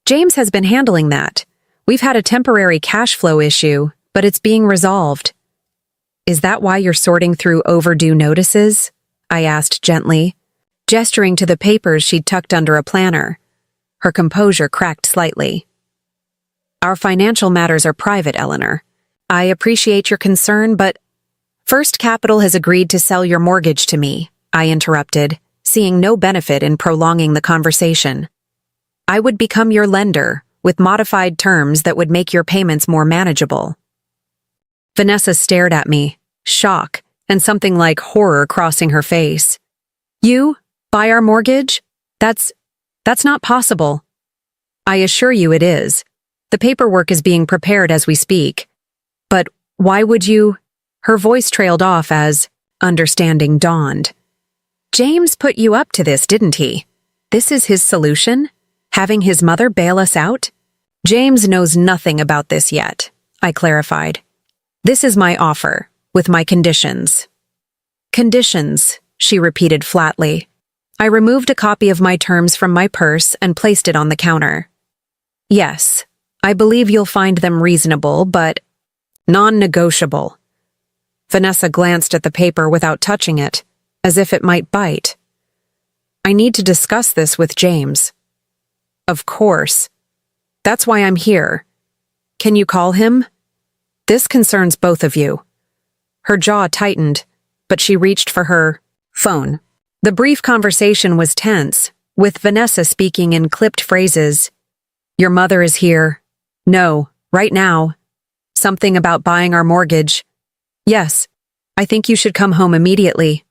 "James has been handling that. We've had a temporary cash flow issue, but it's being resolved." "Is that why you're sorting through overdue notices?" I asked gently, gesturing to the papers she'd tucked under a planner. Her composure cracked slightly. "Our financial matters are private, Eleanor. I appreciate your concern, but First Capital has agreed to sell your mortgage to me," I interrupted, seeing no benefit in prolonging the conversation. "I would become your lender, with modified terms that would make your payments more manageable." Vanessa stared at me, shock and something like horror crossing her face. "You? Buy our mortgage? That's not possible." "I assure you it is. The paperwork is being prepared as we speak. But why would you—" Her voice trailed off as understanding dawned. "James put you up to this, didn't he? This is his solution? Having his mother bail us out?" "James knows nothing about this yet," I clarified. "This is my offer, with my conditions." "Conditions," she repeated flatly. I removed a copy of my terms from my purse and placed it on the counter. "Yes, I believe you'll find them reasonable, but non-negotiable." Vanessa glanced at the paper without touching it, as if it might bite. "I need to discuss this with James." "Of course. That's why I'm here. Can you call him? This concerns both of you." Her jaw tightened, but she reached for her phone. The brief conversation was tense, with Vanessa speaking in clipped phrases. "Your mother is here. No, right now. Something about buying our mortgage. Yes, I think you should come home immediately."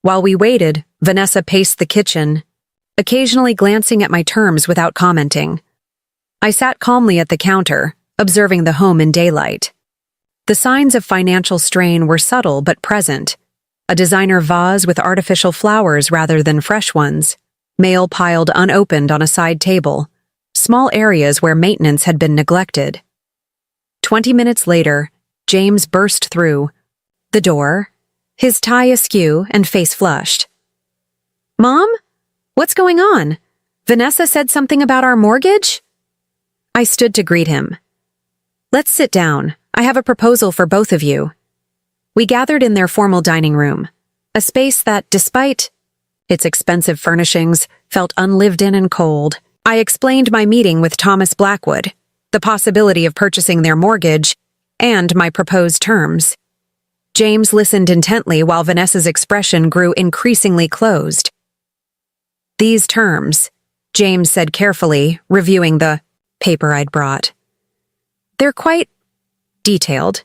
While we waited, Vanessa paced the kitchen, occasionally glancing at my terms without commenting. I sat calmly at the counter, observing the home in daylight. The signs of financial strain were subtle but present. A designer vase with artificial flowers rather than fresh ones, mail piled unopened on a side table, small areas where maintenance had been neglected. 20 minutes later, James burst through the door, his tie askew and face flushed. "Mom? What's going on? Vanessa said something about our mortgage?" I stood to greet him. "Let's sit down. I have a proposal for both of you." We gathered in their formal dining room, a space that, despite its expensive furnishings, felt unlived in and cold. I explained my meeting with Thomas Blackwood, the possibility of purchasing their mortgage, and my proposed terms. James listened intently while Vanessa's expression grew increasingly closed. "These terms," James said carefully, reviewing the paper I'd brought. "They're quite detailed."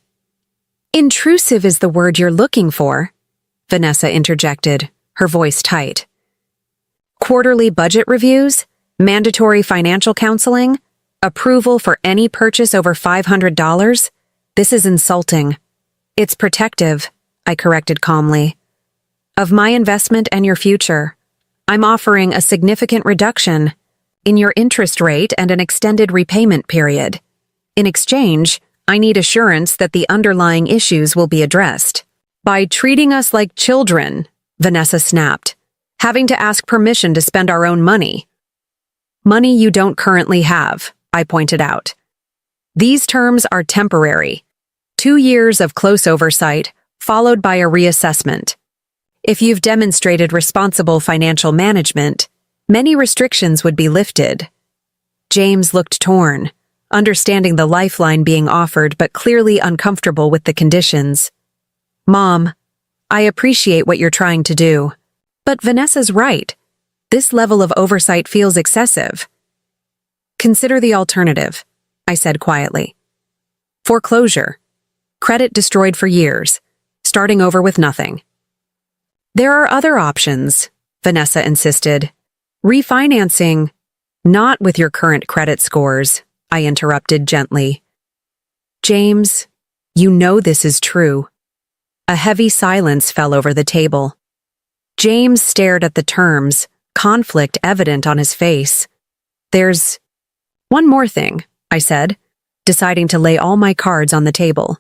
"Intrusive is the word you're looking for," Vanessa interjected, her voice tight. "Quarterly budget reviews, mandatory financial counseling, Approval for any purchase over $500? This is insulting. It's protective, I corrected calmly. Of my investment and your future. I'm offering a significant reduction in your interest rate and an extended repayment period. In exchange, I need assurance that the underlying issues will be addressed. By treating us like children, Vanessa snapped, having to ask permission to spend our own money. Money you don't currently have, I pointed out. These terms are temporary. 2 years of close oversight, followed by a reassessment. If you've demonstrated responsible financial management, many restrictions would be lifted. James looked torn, understanding the lifeline being offered but clearly uncomfortable with the conditions. Mom, I appreciate what you're trying to do. But Vanessa's right. This level of oversight feels excessive. Consider the alternative, I said quietly. Foreclosure. Credit destroyed for years, starting over with nothing. There are other options, Vanessa insisted. Refinancing. Not with your current credit scores, I interrupted gently. James, you know this is true. A heavy silence fell over the table. James stared at the terms, conflict evident on his face. There's one more thing, I said, deciding to lay all my cards on the table.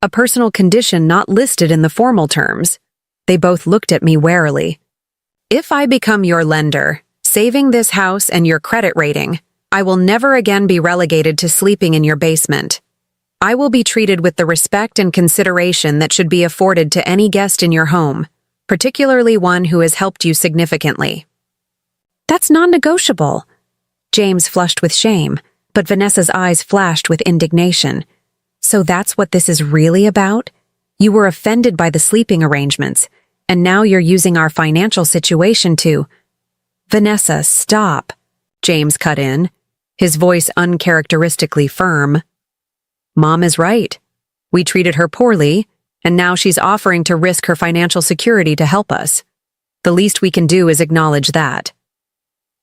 A personal condition not listed in the formal terms. They both looked at me warily. If I become your lender, saving this house and your credit rating, I will never again be relegated to sleeping in your basement. I will be treated with the respect and consideration that should be afforded to any guest in your home, particularly one who has helped you significantly. That's non-negotiable. James flushed with shame, but Vanessa's eyes flashed with indignation. So that's what this is really about? You were offended by the sleeping arrangements, and now you're using our financial situation to— Vanessa, stop, James cut in, his voice uncharacteristically firm. Mom is right. We treated her poorly, and now she's offering to risk her financial security to help us. The least we can do is acknowledge that.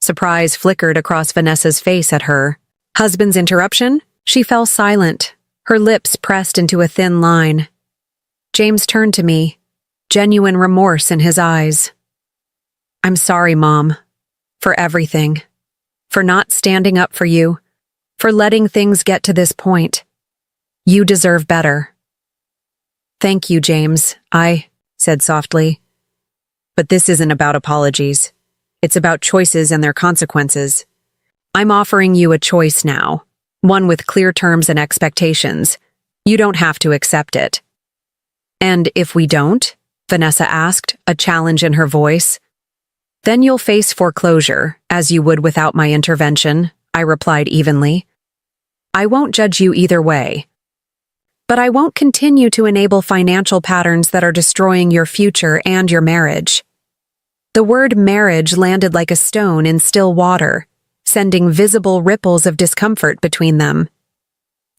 Surprise flickered across Vanessa's face at her. Husband's interruption? She fell silent, her lips pressed into a thin line. James turned to me, genuine remorse in his eyes. I'm sorry, Mom, for everything, for not standing up for you, for letting things get to this point. You deserve better. Thank you, James, I said softly. But this isn't about apologies. It's about choices and their consequences. I'm offering you a choice now, one with clear terms and expectations. You don't have to accept it. And if we don't? Vanessa asked, a challenge in her voice. Then you'll face foreclosure, as you would without my intervention, I replied evenly. I won't judge you either way. But I won't continue to enable financial patterns that are destroying your future and your marriage. The word marriage landed like a stone in still water, sending visible ripples of discomfort between them.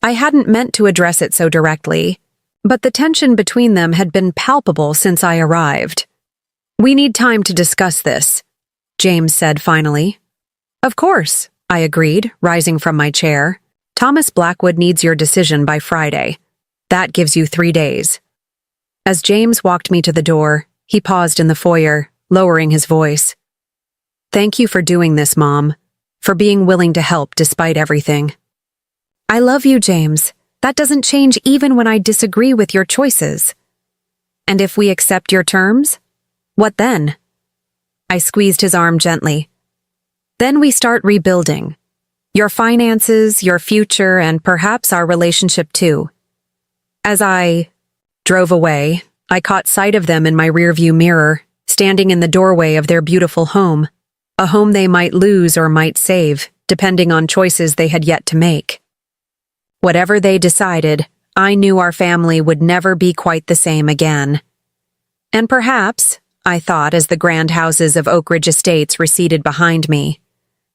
I hadn't meant to address it so directly, but the tension between them had been palpable since I arrived. We need time to discuss this, James said finally. Of course, I agreed, rising from my chair. Thomas Blackwood needs your decision by Friday. That gives you 3 days. As James walked me to the door, he paused in the foyer, lowering his voice. Thank you for doing this, Mom, for being willing to help despite everything. I love you, James. That doesn't change even when I disagree with your choices. And if we accept your terms? What then? I squeezed his arm gently. Then we start rebuilding. Your finances, your future, and perhaps our relationship too. As I drove away, I caught sight of them in my rearview mirror, standing in the doorway of their beautiful home, a home they might lose or might save, depending on choices they had yet to make. Whatever they decided, I knew our family would never be quite the same again. And perhaps, I thought as the grand houses of Oak Ridge Estates receded behind me,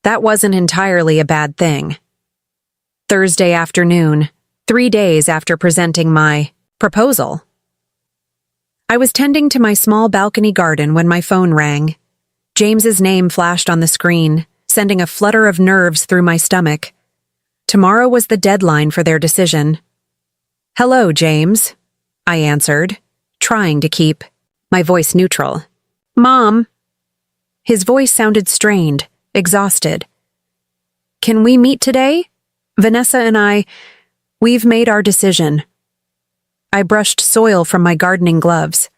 that wasn't entirely a bad thing. Thursday afternoon, 3 days after presenting my proposal. I was tending to my small balcony garden when my phone rang. James's name flashed on the screen, sending a flutter of nerves through my stomach. Tomorrow was the deadline for their decision. "Hello, James," I answered, trying to keep my voice neutral. "Mom." His voice sounded strained, exhausted. "Can we meet today? Vanessa and we've made our decision." I brushed soil from my gardening gloves.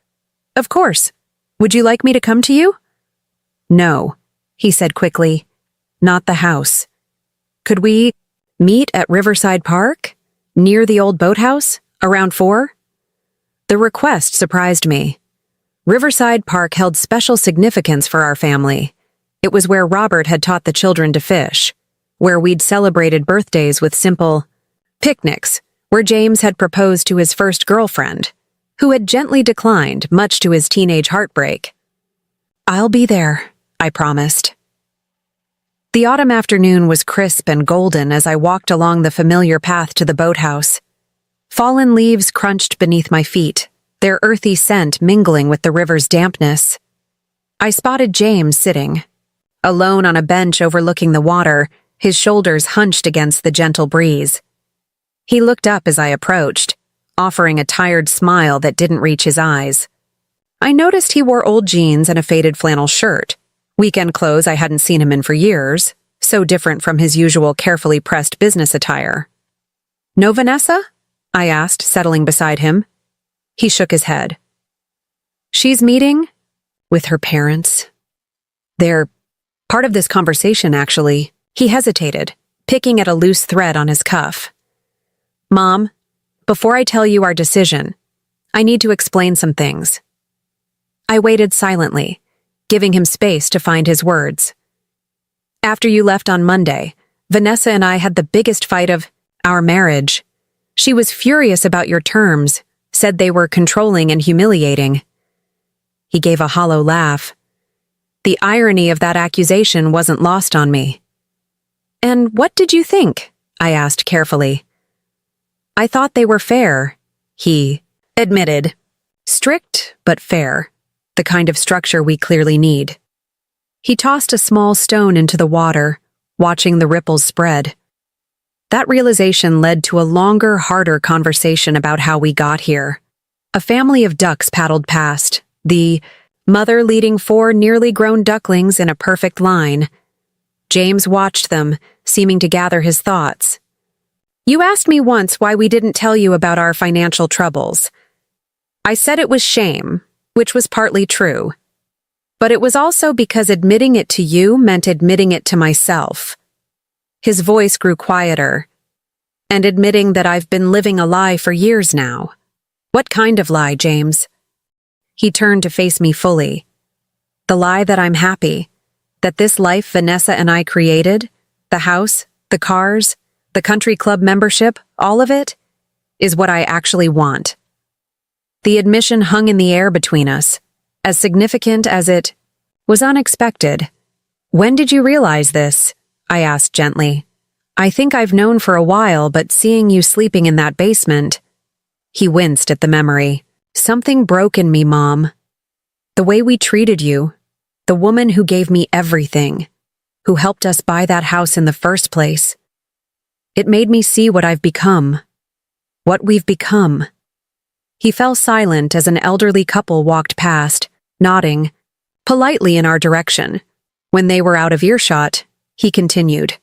"Of course. Would you like me to come to you?" "No," he said quickly. "Not the house. Could we meet at Riverside Park? Near the old boathouse? Around 4? The request surprised me. Riverside Park held special significance for our family. It was where Robert had taught the children to fish, where we'd celebrated birthdays with simple picnics, where James had proposed to his first girlfriend, who had gently declined, much to his teenage heartbreak. "I'll be there," I promised. The autumn afternoon was crisp and golden as I walked along the familiar path to the boathouse. Fallen leaves crunched beneath my feet, their earthy scent mingling with the river's dampness. I spotted James sitting, alone on a bench overlooking the water, his shoulders hunched against the gentle breeze. He looked up as I approached, offering a tired smile that didn't reach his eyes. I noticed he wore old jeans and a faded flannel shirt, weekend clothes I hadn't seen him in for years, so different from his usual carefully pressed business attire. "No Vanessa?" I asked, settling beside him. He shook his head. "She's meeting with her parents. They're part of this conversation, actually." He hesitated, picking at a loose thread on his cuff. "Mom, before I tell you our decision, I need to explain some things." I waited silently, giving him space to find his words. "After you left on Monday, Vanessa and I had the biggest fight of our marriage. She was furious about your terms, said they were controlling and humiliating." He gave a hollow laugh. The irony of that accusation wasn't lost on me. "And what did you think?" I asked carefully. "I thought they were fair," he admitted. "Strict, but fair. The kind of structure we clearly need." He tossed a small stone into the water, watching the ripples spread. That realization led to a longer, harder conversation about how we got here. A family of ducks paddled past, the mother leading 4 nearly grown ducklings in a perfect line. James watched them, seeming to gather his thoughts. "You asked me once why we didn't tell you about our financial troubles. I said it was shame, which was partly true. But it was also because admitting it to you meant admitting it to myself." His voice grew quieter. "And admitting that I've been living a lie for years now." "What kind of lie, James?" He turned to face me fully. "The lie that I'm happy, that this life Vanessa and I created, the house, the cars, the country club membership, all of it, is what I actually want." The admission hung in the air between us, as significant as it was unexpected. "When did you realize this?" I asked gently. "I think I've known for a while, but seeing you sleeping in that basement..." He winced at the memory. "Something broke in me, Mom. The way we treated you, the woman who gave me everything, who helped us buy that house in the first place. It made me see what I've become. What we've become." He fell silent as an elderly couple walked past, nodding politely in our direction. When they were out of earshot, he continued.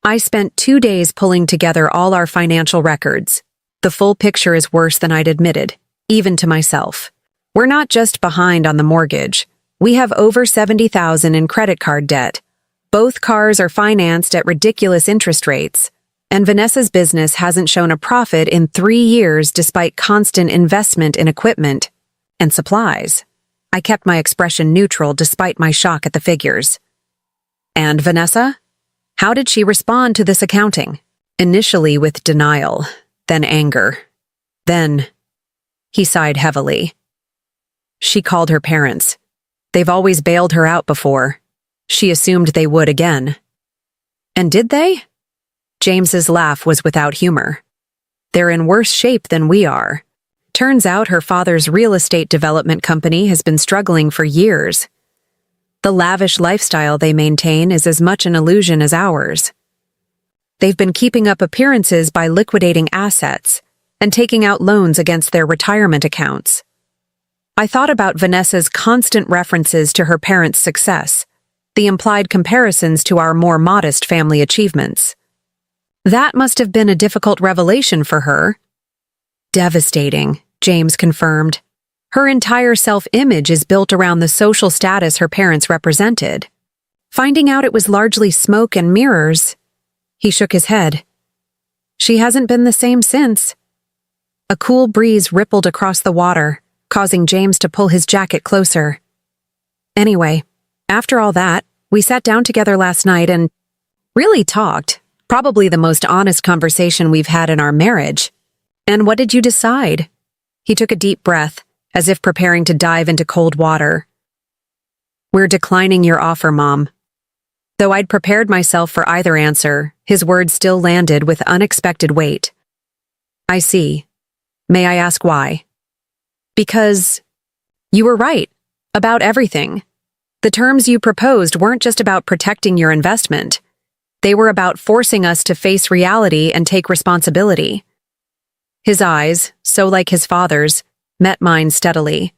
"I spent 2 days pulling together all our financial records. The full picture is worse than I'd admitted, even to myself. We're not just behind on the mortgage. We have over $70,000 in credit card debt. Both cars are financed at ridiculous interest rates. And Vanessa's business hasn't shown a profit in 3 years despite constant investment in equipment and supplies." I kept my expression neutral despite my shock at the figures. "And Vanessa? How did she respond to this accounting?" "Initially with denial, then anger. Then..." He sighed heavily. "She called her parents. They've always bailed her out before. She assumed they would again." "And did they?" James's laugh was without humor. "They're in worse shape than we are. Turns out her father's real estate development company has been struggling for years. The lavish lifestyle they maintain is as much an illusion as ours." They've been keeping up appearances by liquidating assets and taking out loans against their retirement accounts. I thought about Vanessa's constant references to her parents' success, the implied comparisons to our more modest family achievements. That must have been a difficult revelation for her. Devastating, James confirmed. Her entire self-image is built around the social status her parents represented. Finding out it was largely smoke and mirrors, he shook his head. She hasn't been the same since. A cool breeze rippled across the water, causing James to pull his jacket closer. Anyway, after all that, we sat down together last night and really talked. Probably the most honest conversation we've had in our marriage. And what did you decide? He took a deep breath, as if preparing to dive into cold water. We're declining your offer, Mom. Though I'd prepared myself for either answer, his words still landed with unexpected weight. I see. May I ask why? Because you were right about everything. The terms you proposed weren't just about protecting your investment. They were about forcing us to face reality and take responsibility. His eyes, so like his father's, met mine steadily.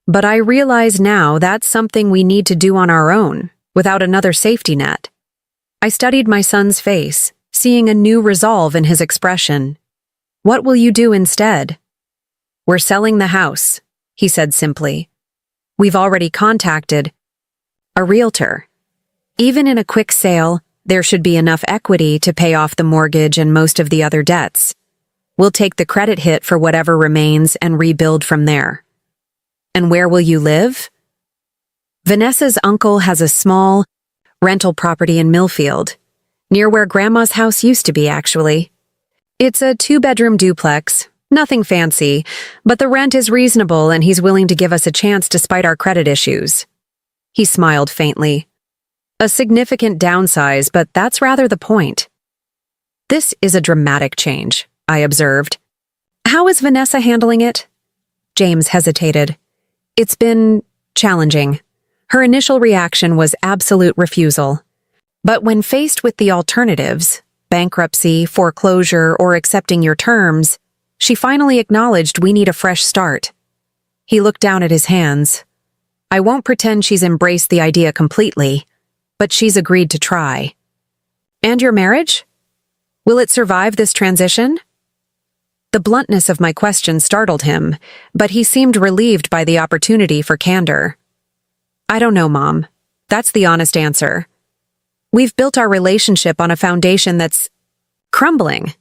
But I realize now that's something we need to do on our own, without another safety net. I studied my son's face, seeing a new resolve in his expression. What will you do instead? We're selling the house, he said simply. We've already contacted a realtor. Even in a quick sale, there should be enough equity to pay off the mortgage and most of the other debts. We'll take the credit hit for whatever remains and rebuild from there. And where will you live? Vanessa's uncle has a small rental property in Millfield, near where Grandma's house used to be, actually. It's a 2-bedroom duplex, nothing fancy, but the rent is reasonable and he's willing to give us a chance despite our credit issues. He smiled faintly. A significant downsize, but that's rather the point. This is a dramatic change, I observed. How is Vanessa handling it? James hesitated. It's been challenging. Her initial reaction was absolute refusal. But when faced with the alternatives, bankruptcy, foreclosure, or accepting your terms, she finally acknowledged we need a fresh start. He looked down at his hands. I won't pretend she's embraced the idea completely, but she's agreed to try. And your marriage? Will it survive this transition? The bluntness of my question startled him, but he seemed relieved by the opportunity for candor. I don't know, Mom. That's the honest answer. We've built our relationship on a foundation that's crumbling.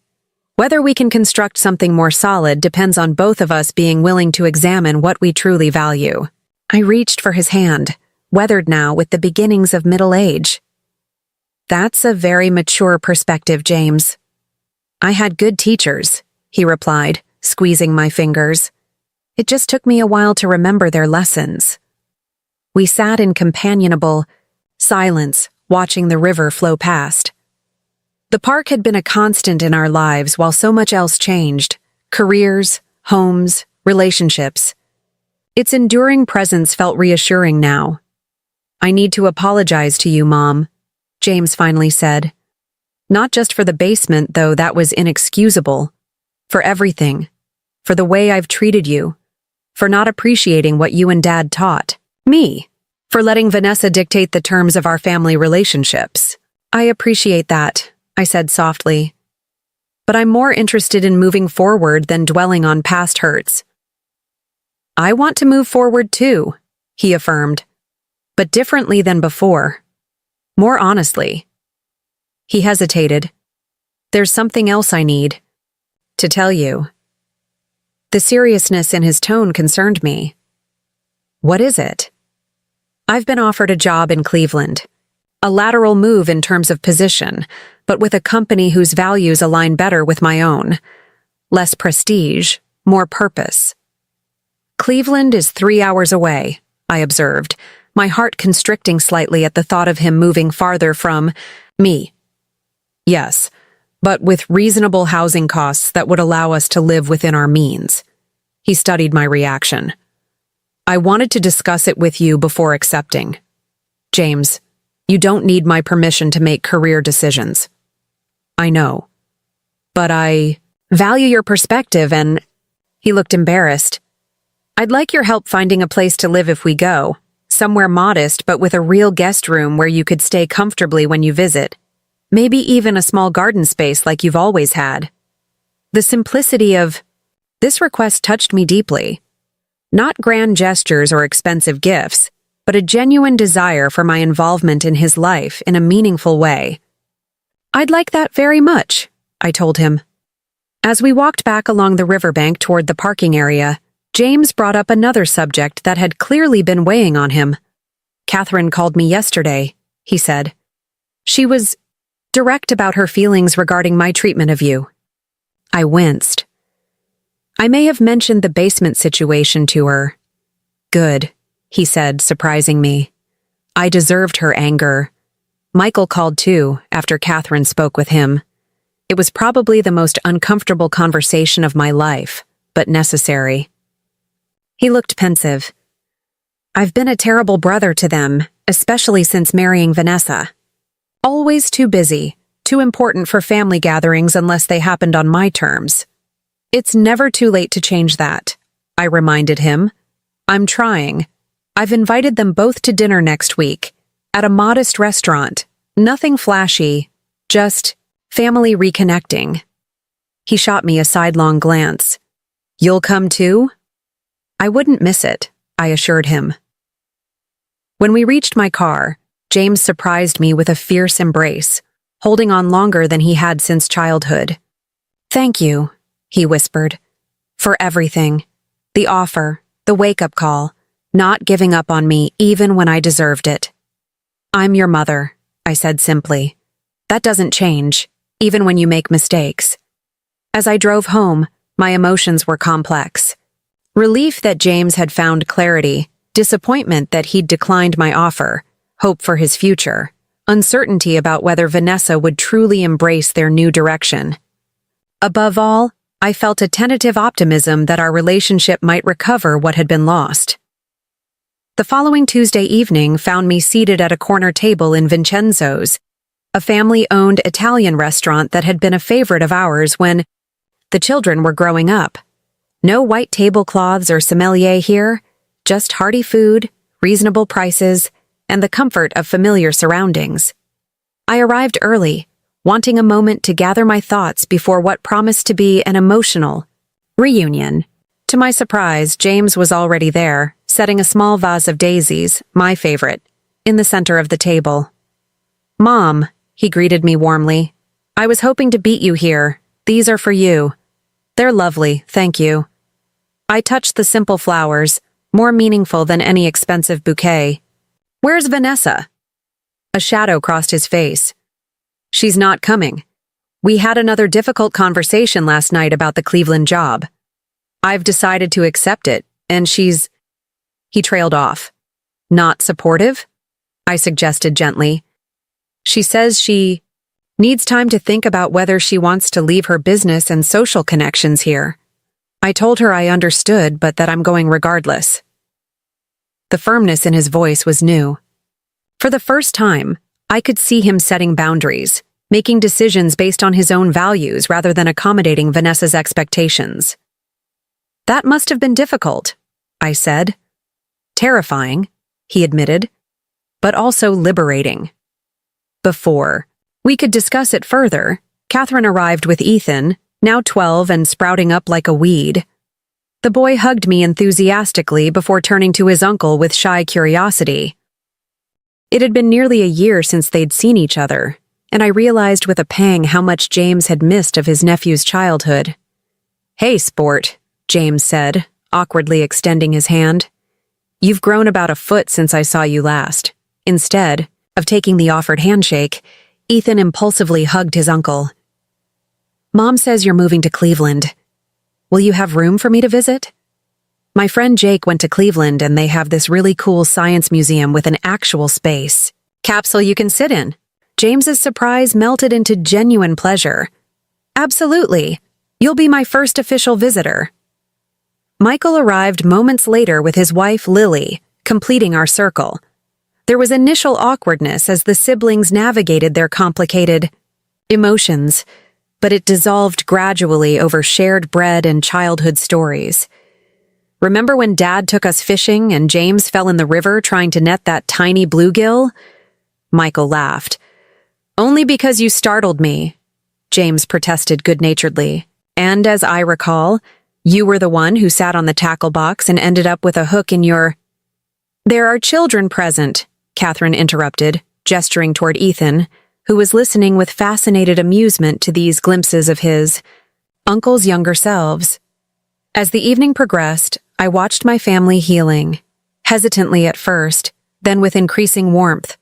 Whether we can construct something more solid depends on both of us being willing to examine what we truly value. I reached for his hand, weathered now with the beginnings of middle age. That's a very mature perspective, James. I had good teachers, he replied, squeezing my fingers. It just took me a while to remember their lessons. We sat in companionable silence, watching the river flow past. The park had been a constant in our lives while so much else changed: careers, homes, relationships. Its enduring presence felt reassuring now. I need to apologize to you, Mom, James finally said. Not just for the basement, though that was inexcusable. For everything. For the way I've treated you. For not appreciating what you and Dad taught me. For letting Vanessa dictate the terms of our family relationships. I appreciate that, I said softly. But I'm more interested in moving forward than dwelling on past hurts. I want to move forward too, he affirmed. But differently than before. More honestly. He hesitated. There's something else I need to tell you. The seriousness in his tone concerned me. What is it? I've been offered a job in Cleveland. A lateral move in terms of position, but with a company whose values align better with my own. Less prestige, more purpose. Cleveland is 3 hours away, I observed, my heart constricting slightly at the thought of him moving farther from me. Yes, but with reasonable housing costs that would allow us to live within our means. He studied my reaction. I wanted to discuss it with you before accepting. James, you don't need my permission to make career decisions. I know. But I value your perspective and... He looked embarrassed. I'd like your help finding a place to live if we go. Somewhere modest, but with a real guest room where you could stay comfortably when you visit. Maybe even a small garden space like you've always had. The simplicity of this request touched me deeply. Not grand gestures or expensive gifts, but a genuine desire for my involvement in his life in a meaningful way. I'd like that very much, I told him. As we walked back along the riverbank toward the parking area, James brought up another subject that had clearly been weighing on him. Catherine called me yesterday, he said. She was direct about her feelings regarding my treatment of you. I winced. I may have mentioned the basement situation to her. Good, he said, surprising me. I deserved her anger. Michael called too, after Catherine spoke with him. It was probably the most uncomfortable conversation of my life, but necessary. He looked pensive. I've been a terrible brother to them, especially since marrying Vanessa. Always too busy, too important for family gatherings unless they happened on my terms. It's never too late to change that, I reminded him. I'm trying. I've invited them both to dinner next week, at a modest restaurant. Nothing flashy, just family reconnecting. He shot me a sidelong glance. You'll come too? I wouldn't miss it, I assured him. When we reached my car, James surprised me with a fierce embrace, holding on longer than he had since childhood. Thank you, he whispered, for everything. The offer, the wake-up call, not giving up on me even when I deserved it. I'm your mother, I said simply. That doesn't change, even when you make mistakes. As I drove home, my emotions were complex. Relief that James had found clarity, disappointment that he'd declined my offer, hope for his future, uncertainty about whether Vanessa would truly embrace their new direction. Above all, I felt a tentative optimism that our relationship might recover what had been lost. The following Tuesday evening found me seated at a corner table in Vincenzo's, a family-owned Italian restaurant that had been a favorite of ours when the children were growing up. No white tablecloths or sommelier here, just hearty food, reasonable prices, and the comfort of familiar surroundings. I arrived early, wanting a moment to gather my thoughts before what promised to be an emotional reunion. To my surprise, James was already there, setting a small vase of daisies, my favorite, in the center of the table. Mom, he greeted me warmly. I was hoping to beat you here. These are for you. They're lovely, thank you. I touched the simple flowers, more meaningful than any expensive bouquet. Where's Vanessa? A shadow crossed his face. She's not coming. We had another difficult conversation last night about the Cleveland job. I've decided to accept it, and she's... He trailed off. Not supportive? I suggested gently. She says she needs time to think about whether she wants to leave her business and social connections here. I told her I understood, but that I'm going regardless. The firmness in his voice was new. For the first time, I could see him setting boundaries, making decisions based on his own values rather than accommodating Vanessa's expectations. That must have been difficult, I said. Terrifying, he admitted, but also liberating. Before we could discuss it further, Catherine arrived with Ethan, now 12 and sprouting up like a weed. The boy hugged me enthusiastically before turning to his uncle with shy curiosity. It had been nearly a year since they'd seen each other, and I realized with a pang how much James had missed of his nephew's childhood. Hey, sport, James said, awkwardly extending his hand. You've grown about a foot since I saw you last. Instead of taking the offered handshake, Ethan impulsively hugged his uncle. Mom says you're moving to Cleveland. Will you have room for me to visit? My friend Jake went to Cleveland and they have this really cool science museum with an actual space capsule you can sit in. James's surprise melted into genuine pleasure. Absolutely. You'll be my first official visitor. Michael arrived moments later with his wife Lily, completing our circle. There was initial awkwardness as the siblings navigated their complicated emotions, but it dissolved gradually over shared bread and childhood stories. Remember when Dad took us fishing and James fell in the river trying to net that tiny bluegill? Michael laughed. Only because you startled me, James protested good-naturedly. And as I recall, you were the one who sat on the tackle box and ended up with a hook in your— There are children present, Catherine interrupted, gesturing toward Ethan, who was listening with fascinated amusement to these glimpses of his uncle's younger selves. As the evening progressed, I watched my family healing, hesitantly at first, then with increasing warmth.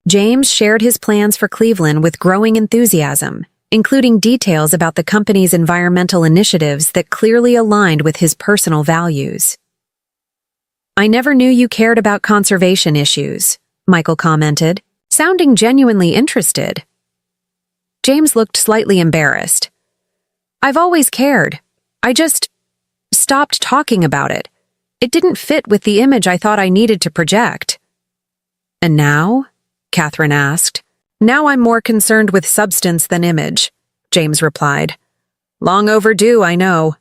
James shared his plans for Cleveland with growing enthusiasm, including details about the company's environmental initiatives that clearly aligned with his personal values. I never knew you cared about conservation issues, Michael commented, sounding genuinely interested. James looked slightly embarrassed. I've always cared. I just stopped talking about it. It didn't fit with the image I thought I needed to project. And now? Catherine asked. Now I'm more concerned with substance than image, James replied. Long overdue, I know.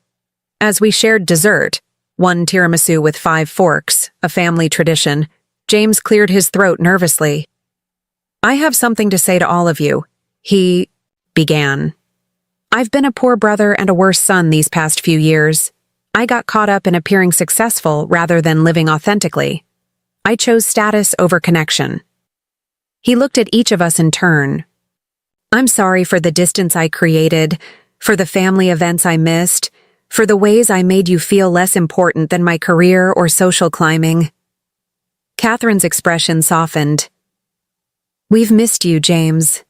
As we shared dessert, one tiramisu with 5 forks, a family tradition, James cleared his throat nervously. I have something to say to all of you, he began. I've been a poor brother and a worse son these past few years. I got caught up in appearing successful rather than living authentically. I chose status over connection. He looked at each of us in turn. I'm sorry for the distance I created, for the family events I missed, for the ways I made you feel less important than my career or social climbing. Catherine's expression softened. We've missed you, James.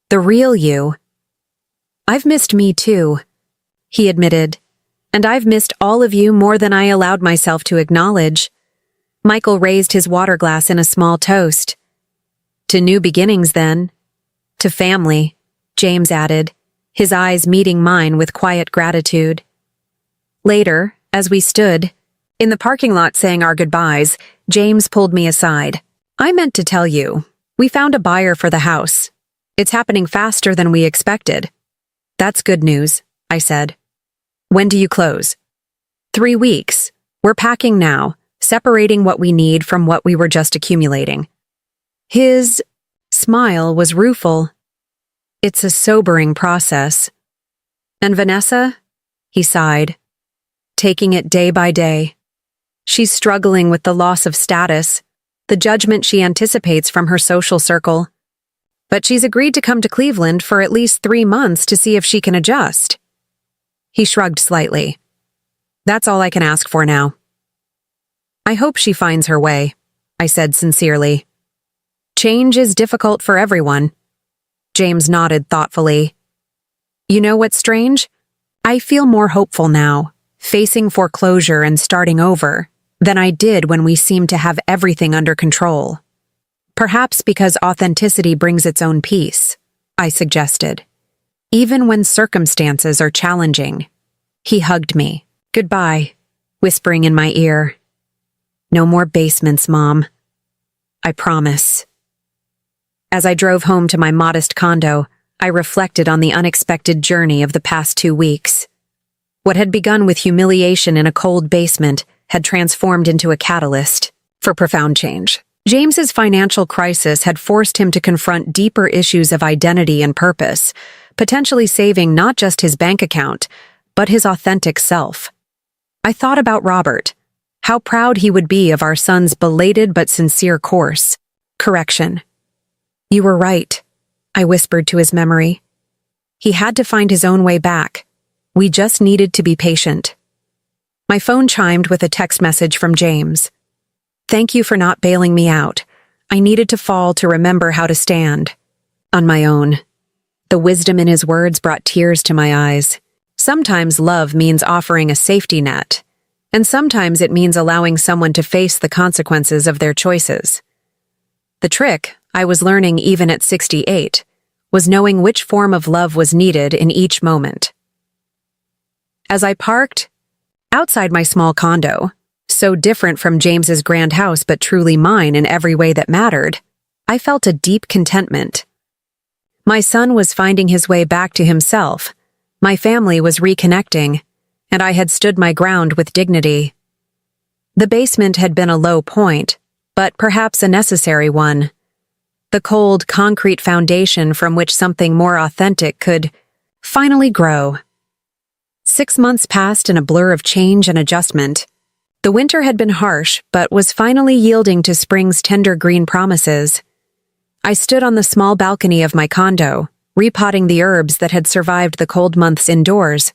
The real you. I've missed me too, he admitted, and I've missed all of you more than I allowed myself to acknowledge. Michael raised his water glass in a small toast. To new beginnings, then. To family, James added, his eyes meeting mine with quiet gratitude. Later, as we stood in the parking lot saying our goodbyes, James pulled me aside. I meant to tell you, we found a buyer for the house. It's happening faster than we expected. That's good news, I said. When do you close? 3 weeks. We're packing now, separating what we need from what we were just accumulating. His smile was rueful. It's a sobering process. And Vanessa? He sighed. Taking it day by day. She's struggling with the loss of status, the judgment she anticipates from her social circle. But she's agreed to come to Cleveland for at least 3 months to see if she can adjust. He shrugged slightly. That's all I can ask for now. I hope she finds her way, I said sincerely. Change is difficult for everyone. James nodded thoughtfully. You know what's strange? I feel more hopeful now, facing foreclosure and starting over, than I did when we seemed to have everything under control. Perhaps because authenticity brings its own peace, I suggested. Even when circumstances are challenging. He hugged me. Goodbye, whispering in my ear. No more basements, Mom. I promise. As I drove home to my modest condo, I reflected on the unexpected journey of the past 2 weeks. What had begun with humiliation in a cold basement had transformed into a catalyst for profound change. James's financial crisis had forced him to confront deeper issues of identity and purpose, potentially saving not just his bank account, but his authentic self. I thought about Robert, how proud he would be of our son's belated but sincere course. Correction. You were right, I whispered to his memory. He had to find his own way back. We just needed to be patient. My phone chimed with a text message from James. Thank you for not bailing me out. I needed to fall to remember how to stand. On my own. The wisdom in his words brought tears to my eyes. Sometimes love means offering a safety net, and sometimes it means allowing someone to face the consequences of their choices. The trick, I was learning even at 68, was knowing which form of love was needed in each moment. As I parked outside my small condo, so different from James's grand house but truly mine in every way that mattered, I felt a deep contentment. My son was finding his way back to himself. My family was reconnecting, and I had stood my ground with dignity. The basement had been a low point, but perhaps a necessary one. The cold, concrete foundation from which something more authentic could finally grow. 6 months passed in a blur of change and adjustment. The winter had been harsh, but was finally yielding to spring's tender green promises. I stood on the small balcony of my condo, repotting the herbs that had survived the cold months indoors,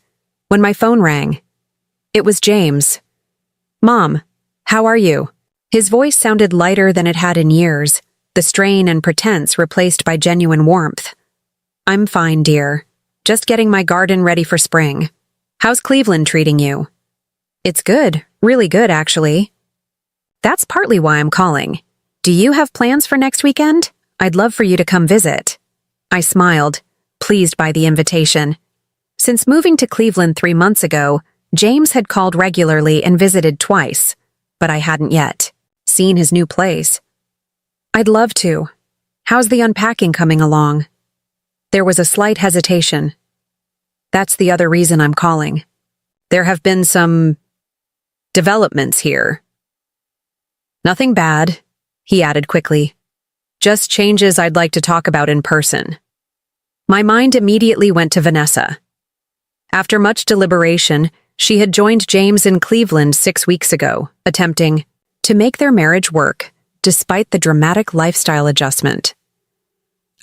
when my phone rang. It was James. "Mom, how are you?" His voice sounded lighter than it had in years, the strain and pretense replaced by genuine warmth. "I'm fine, dear. Just getting my garden ready for spring. How's Cleveland treating you?" "It's good, really good, actually." "That's partly why I'm calling. Do you have plans for next weekend? I'd love for you to come visit." I smiled, pleased by the invitation. Since moving to Cleveland 3 months ago, James had called regularly and visited twice, but I hadn't yet seen his new place. "I'd love to. How's the unpacking coming along?" There was a slight hesitation. "That's the other reason I'm calling. There have been some developments here." "Nothing bad," he added quickly. "Just changes I'd like to talk about in person." My mind immediately went to Vanessa. After much deliberation, she had joined James in Cleveland 6 weeks ago, attempting to make their marriage work, despite the dramatic lifestyle adjustment.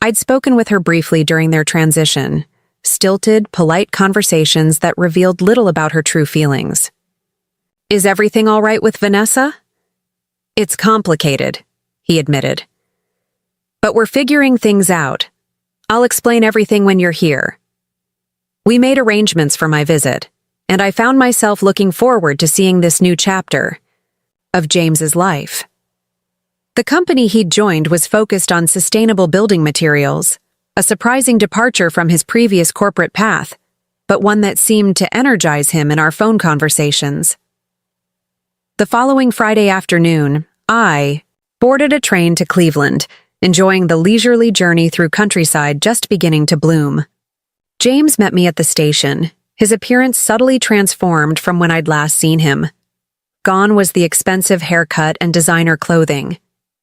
I'd spoken with her briefly during their transition, stilted, polite conversations that revealed little about her true feelings. "Is everything all right with Vanessa?" "It's complicated," he admitted. "But we're figuring things out. I'll explain everything when you're here." We made arrangements for my visit, and I found myself looking forward to seeing this new chapter of James's life. The company he'd joined was focused on sustainable building materials, a surprising departure from his previous corporate path, but one that seemed to energize him in our phone conversations. The following Friday afternoon, I boarded a train to Cleveland, enjoying the leisurely journey through countryside just beginning to bloom. James met me at the station, his appearance subtly transformed from when I'd last seen him. Gone was the expensive haircut and designer clothing.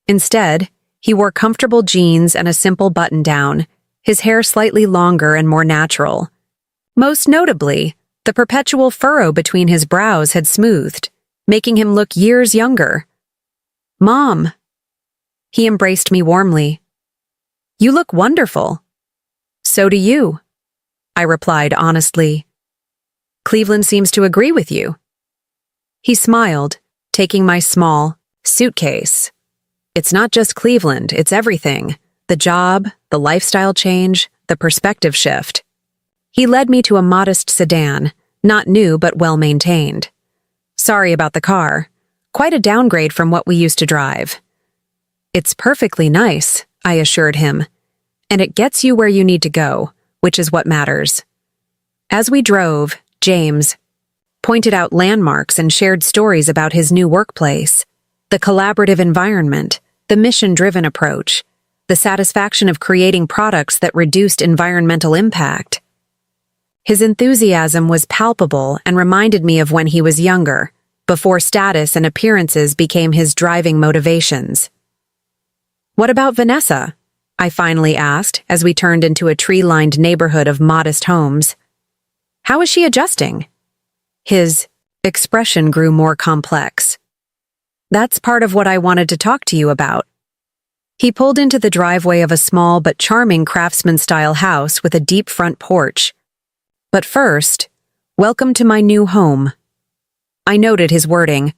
Instead, he wore comfortable jeans and a simple button-down, his hair slightly longer and more natural. Most notably, the perpetual furrow between his brows had smoothed, making him look years younger. "Mom!" He embraced me warmly. "You look wonderful." "So do you," I replied honestly. "Cleveland seems to agree with you." He smiled, taking my small suitcase. "It's not just Cleveland, it's everything. The job, the lifestyle change, the perspective shift." He led me to a modest sedan, not new but well-maintained. "Sorry about the car. Quite a downgrade from what we used to drive." "It's perfectly nice," I assured him. "And it gets you where you need to go, which is what matters." As we drove, James pointed out landmarks and shared stories about his new workplace, the collaborative environment, the mission-driven approach, the satisfaction of creating products that reduced environmental impact. His enthusiasm was palpable and reminded me of when he was younger, before status and appearances became his driving motivations. "What about Vanessa?" I finally asked as we turned into a tree-lined neighborhood of modest homes. "How is she adjusting?" His expression grew more complex. "That's part of what I wanted to talk to you about." He pulled into the driveway of a small but charming craftsman-style house with a deep front porch. "But first, welcome to my new home." I noted his wording.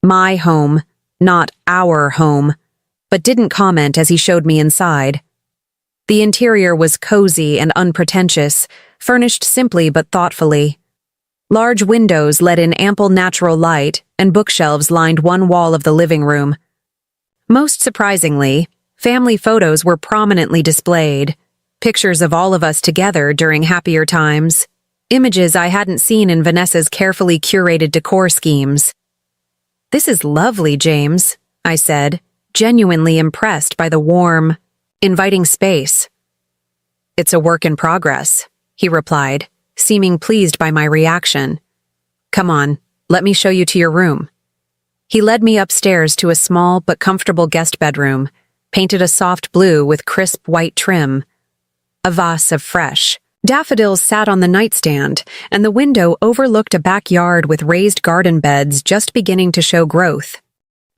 My home, not our home, but didn't comment as he showed me inside. The interior was cozy and unpretentious, furnished simply but thoughtfully. Large windows let in ample natural light, and bookshelves lined one wall of the living room. Most surprisingly, family photos were prominently displayed, pictures of all of us together during happier times, images I hadn't seen in Vanessa's carefully curated decor schemes. "This is lovely, James," I said, genuinely impressed by the warm, inviting space. It's a work in progress, he replied, seeming pleased by my reaction. Come on, let me show you to your room. He led me upstairs to a small but comfortable guest bedroom, painted a soft blue with crisp white trim. A vase of fresh daffodils sat on the nightstand, and the window overlooked a backyard with raised garden beds just beginning to show growth.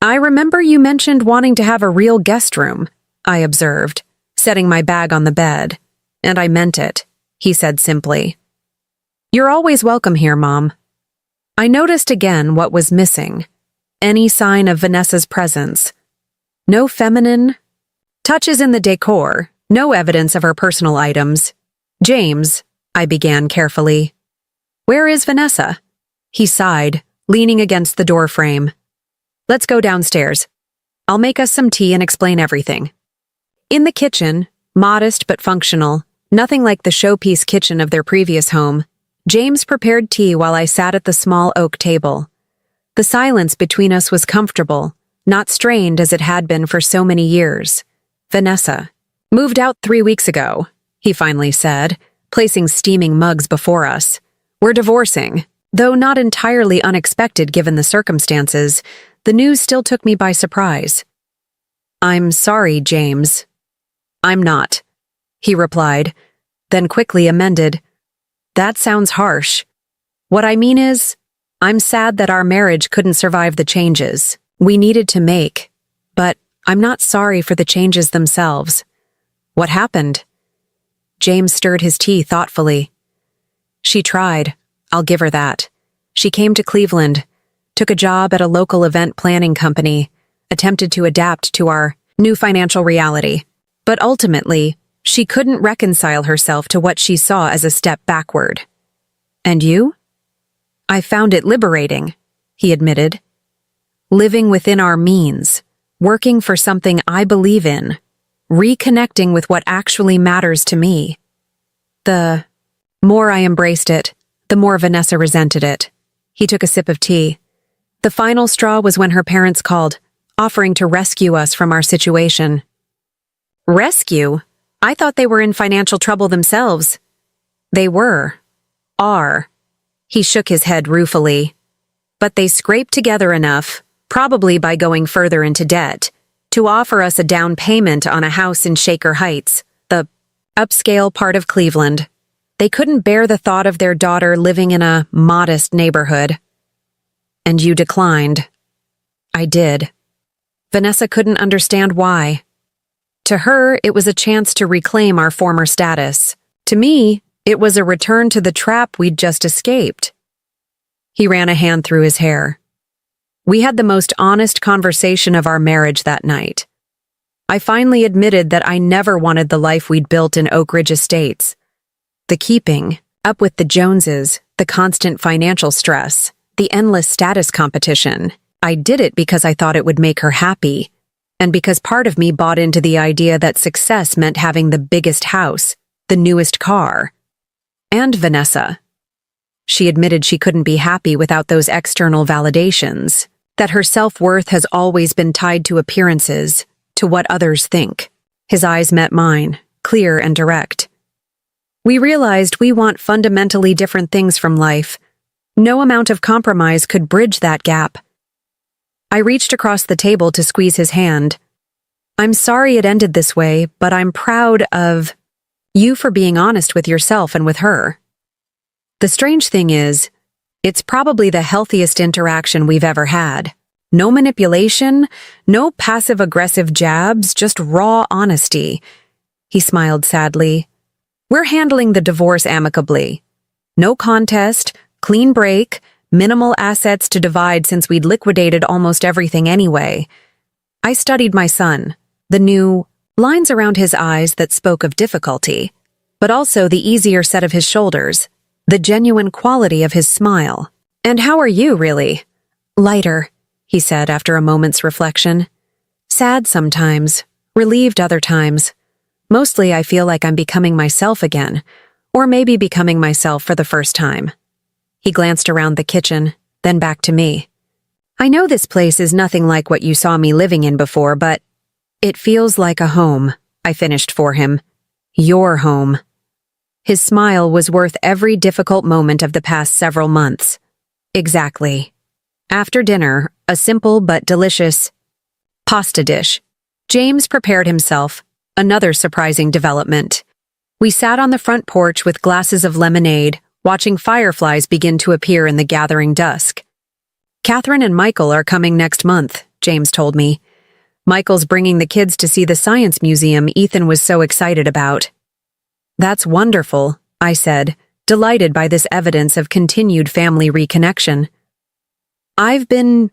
I remember you mentioned wanting to have a real guest room, I observed, setting my bag on the bed. And I meant it, he said simply. You're always welcome here, Mom. I noticed again what was missing. Any sign of Vanessa's presence. No feminine touches in the decor, no evidence of her personal items. James, I began carefully. Where is Vanessa? He sighed, leaning against the door frame. Let's go downstairs. I'll make us some tea and explain everything. In the kitchen, modest but functional, nothing like the showpiece kitchen of their previous home, James prepared tea while I sat at the small oak table. The silence between us was comfortable, not strained as it had been for so many years. Vanessa moved out 3 weeks ago, he finally said, placing steaming mugs before us. We're divorcing. Though not entirely unexpected given the circumstances, the news still took me by surprise. I'm sorry, James. I'm not, he replied, then quickly amended. That sounds harsh. What I mean is, I'm sad that our marriage couldn't survive the changes we needed to make, but I'm not sorry for the changes themselves. What happened? James stirred his tea thoughtfully. She tried. I'll give her that. She came to Cleveland, took a job at a local event planning company, attempted to adapt to our new financial reality. But ultimately, she couldn't reconcile herself to what she saw as a step backward. And you? I found it liberating, he admitted. Living within our means, working for something I believe in, reconnecting with what actually matters to me. The more I embraced it, the more Vanessa resented it. He took a sip of tea. The final straw was when her parents called, offering to rescue us from our situation. Rescue? I thought they were in financial trouble themselves. They were. Are. He shook his head ruefully. But they scraped together enough, probably by going further into debt, to offer us a down payment on a house in Shaker Heights, the upscale part of Cleveland. They couldn't bear the thought of their daughter living in a modest neighborhood. And you declined. I did. Vanessa couldn't understand why. To her, it was a chance to reclaim our former status. To me, it was a return to the trap we'd just escaped. He ran a hand through his hair. We had the most honest conversation of our marriage that night. I finally admitted that I never wanted the life we'd built in Oak Ridge Estates. The keeping up with the Joneses, the constant financial stress, the endless status competition. I did it because I thought it would make her happy, and because part of me bought into the idea that success meant having the biggest house, the newest car. And Vanessa. She admitted she couldn't be happy without those external validations, that her self-worth has always been tied to appearances, to what others think. His eyes met mine, clear and direct. We realized we want fundamentally different things from life. No amount of compromise could bridge that gap. I reached across the table to squeeze his hand. I'm sorry it ended this way, but I'm proud of you for being honest with yourself and with her. The strange thing is, it's probably the healthiest interaction we've ever had. No manipulation, no passive-aggressive jabs, just raw honesty. He smiled sadly. We're handling the divorce amicably. No contest, clean break, minimal assets to divide since we'd liquidated almost everything anyway. I studied my son, the new lines around his eyes that spoke of difficulty, but also the easier set of his shoulders, the genuine quality of his smile. And how are you, really? Lighter, he said after a moment's reflection. Sad sometimes, relieved other times. Mostly I feel like I'm becoming myself again, or maybe becoming myself for the first time. He glanced around the kitchen, then back to me. I know this place is nothing like what you saw me living in before, but it feels like a home, I finished for him. Your home. His smile was worth every difficult moment of the past several months. Exactly. After dinner, a simple but delicious pasta dish. James prepared himself, another surprising development. We sat on the front porch with glasses of lemonade, watching fireflies begin to appear in the gathering dusk. Catherine and Michael are coming next month, James told me. Michael's bringing the kids to see the science museum Ethan was so excited about. That's wonderful, I said, delighted by this evidence of continued family reconnection. I've been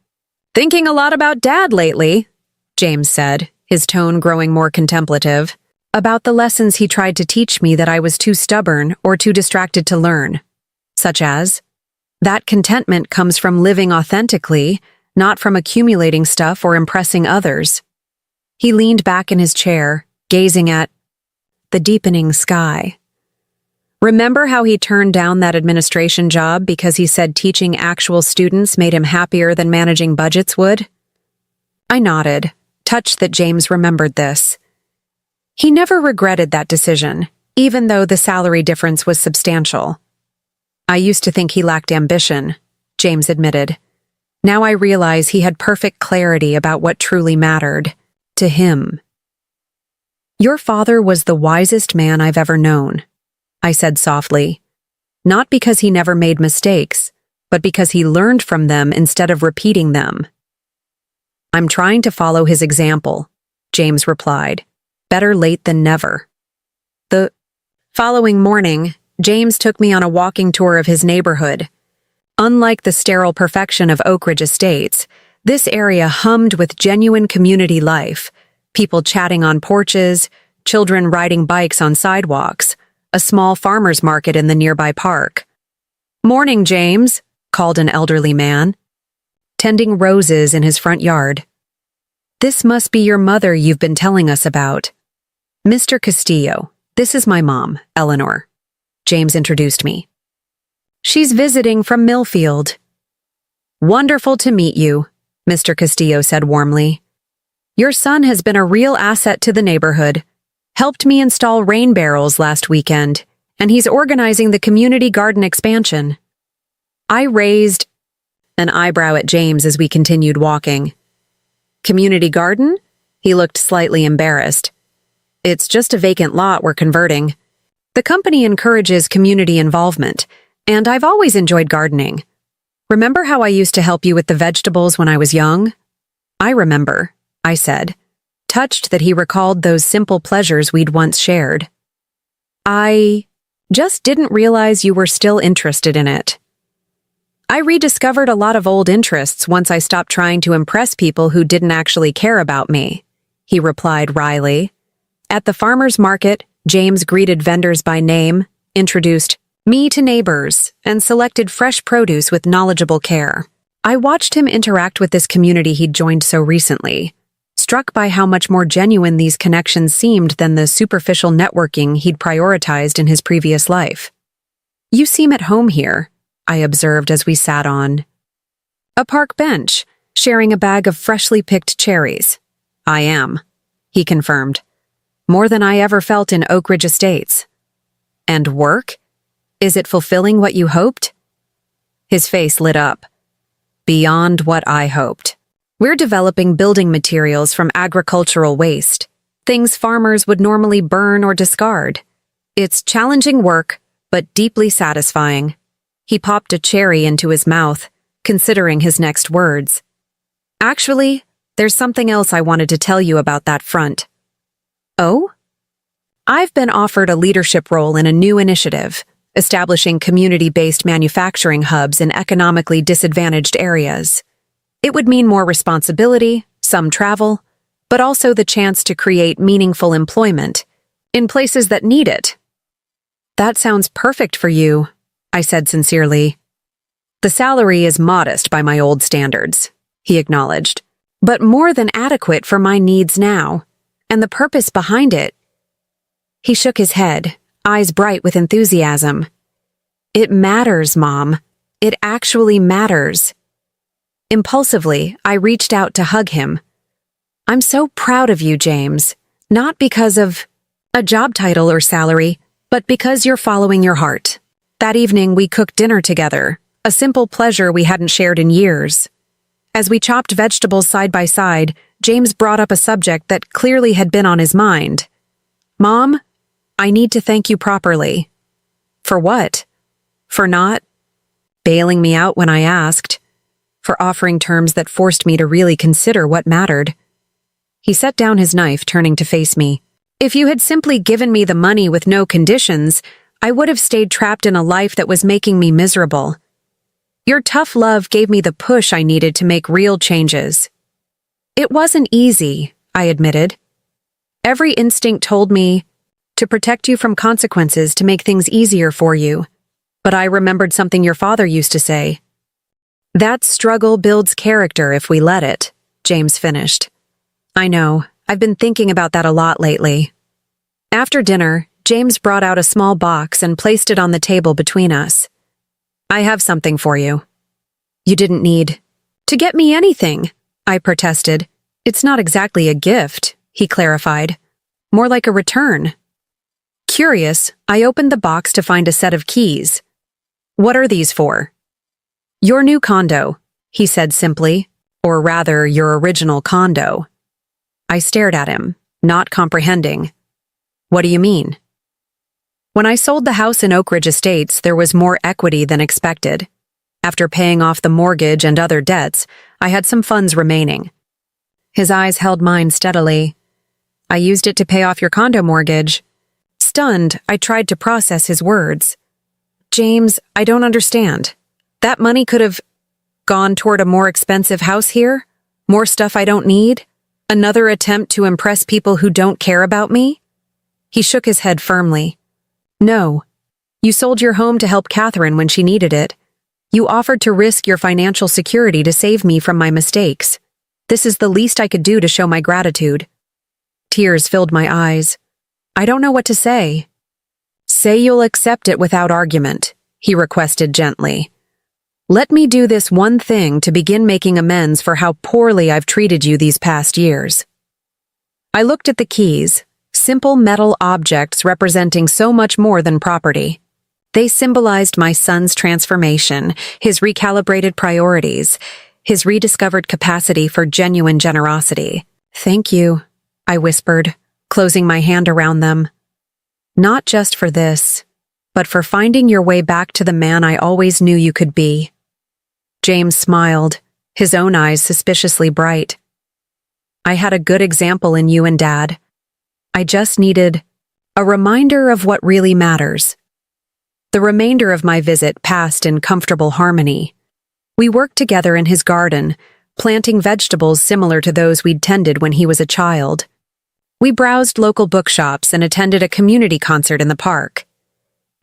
thinking a lot about Dad lately, James said, his tone growing more contemplative, about the lessons he tried to teach me that I was too stubborn or too distracted to learn, such as, that contentment comes from living authentically, not from accumulating stuff or impressing others. He leaned back in his chair, gazing at the deepening sky. Remember how he turned down that administration job because he said teaching actual students made him happier than managing budgets would? I nodded, touched that James remembered this. He never regretted that decision, even though the salary difference was substantial. I used to think he lacked ambition, James admitted. Now I realize he had perfect clarity about what truly mattered to him. Your father was the wisest man I've ever known, I said softly. Not because he never made mistakes, but because he learned from them instead of repeating them. I'm trying to follow his example, James replied. Better late than never. The following morning, James took me on a walking tour of his neighborhood. Unlike the sterile perfection of Oak Ridge Estates, this area hummed with genuine community life, people chatting on porches, children riding bikes on sidewalks, a small farmer's market in the nearby park. "Morning, James," called an elderly man, tending roses in his front yard. "This must be your mother you've been telling us about." "Mr. Castillo, this is my mom, Eleanor," James introduced me. "She's visiting from Millfield." "Wonderful to meet you," Mr. Castillo said warmly. "Your son has been a real asset to the neighborhood. Helped me install rain barrels last weekend, and he's organizing the community garden expansion." I raised an eyebrow at James as we continued walking. "Community garden?" He looked slightly embarrassed. "It's just a vacant lot we're converting. The company encourages community involvement, and I've always enjoyed gardening. Remember how I used to help you with the vegetables when I was young?" "I remember," I said, touched that he recalled those simple pleasures we'd once shared. "I just didn't realize you were still interested in it." "I rediscovered a lot of old interests once I stopped trying to impress people who didn't actually care about me," he replied wryly. At the farmer's market, James greeted vendors by name, introduced me to neighbors, and selected fresh produce with knowledgeable care. I watched him interact with this community he'd joined so recently, struck by how much more genuine these connections seemed than the superficial networking he'd prioritized in his previous life. "You seem at home here," I observed as we sat on a park bench, sharing a bag of freshly picked cherries. "I am," he confirmed. "More than I ever felt in Oak Ridge Estates." "And work? Is it fulfilling what you hoped?" His face lit up. "Beyond what I hoped. We're developing building materials from agricultural waste, things farmers would normally burn or discard. It's challenging work, but deeply satisfying." He popped a cherry into his mouth, considering his next words. "Actually, there's something else I wanted to tell you about that front." "Oh?" "I've been offered a leadership role in a new initiative, establishing community-based manufacturing hubs in economically disadvantaged areas. It would mean more responsibility, some travel, but also the chance to create meaningful employment in places that need it." "That sounds perfect for you," I said sincerely. "The salary is modest by my old standards," he acknowledged, "but more than adequate for my needs now, and the purpose behind it." He shook his head, eyes bright with enthusiasm. "It matters, Mom. It actually matters." Impulsively, I reached out to hug him. "I'm so proud of you, James. Not because of a job title or salary, but because you're following your heart. That evening, we cooked dinner together, a simple pleasure we hadn't shared in years. As we chopped vegetables side by side, James brought up a subject that clearly had been on his mind. "Mom, I need to thank you properly." "For what?" "For not bailing me out when I asked. For offering terms that forced me to really consider what mattered." He set down his knife, turning to face me. "If you had simply given me the money with no conditions, I would have stayed trapped in a life that was making me miserable. Your tough love gave me the push I needed to make real changes." "It wasn't easy," I admitted. "Every instinct told me to protect you from consequences, to make things easier for you. But I remembered something your father used to say. That struggle builds character if we let it," James finished. "I know. I've been thinking about that a lot lately." After dinner, James brought out a small box and placed it on the table between us. "I have something for you." "You didn't need to get me anything," I protested. "It's not exactly a gift," he clarified. "More like a return." Curious, I opened the box to find a set of keys. "What are these for?" "Your new condo," he said simply, "or rather, your original condo." I stared at him, not comprehending. "What do you mean?" "When I sold the house in Oak Ridge Estates, there was more equity than expected. After paying off the mortgage and other debts, I had some funds remaining." His eyes held mine steadily. "I used it to pay off your condo mortgage." Stunned, I tried to process his words. "James, I don't understand. That money could have gone toward a more expensive house here? More stuff I don't need? Another attempt to impress people who don't care about me?" He shook his head firmly. "No. You sold your home to help Catherine when she needed it. You offered to risk your financial security to save me from my mistakes. This is the least I could do to show my gratitude." Tears filled my eyes. "I don't know what to say." "Say you'll accept it without argument," he requested gently. "Let me do this one thing to begin making amends for how poorly I've treated you these past years." I looked at the keys, simple metal objects representing so much more than property. They symbolized my son's transformation, his recalibrated priorities, his rediscovered capacity for genuine generosity. "Thank you," I whispered, closing my hand around them. "Not just for this, but for finding your way back to the man I always knew you could be." James smiled, his own eyes suspiciously bright. "I had a good example in you and Dad. I just needed a reminder of what really matters." The remainder of my visit passed in comfortable harmony. We worked together in his garden, planting vegetables similar to those we'd tended when he was a child. We browsed local bookshops and attended a community concert in the park.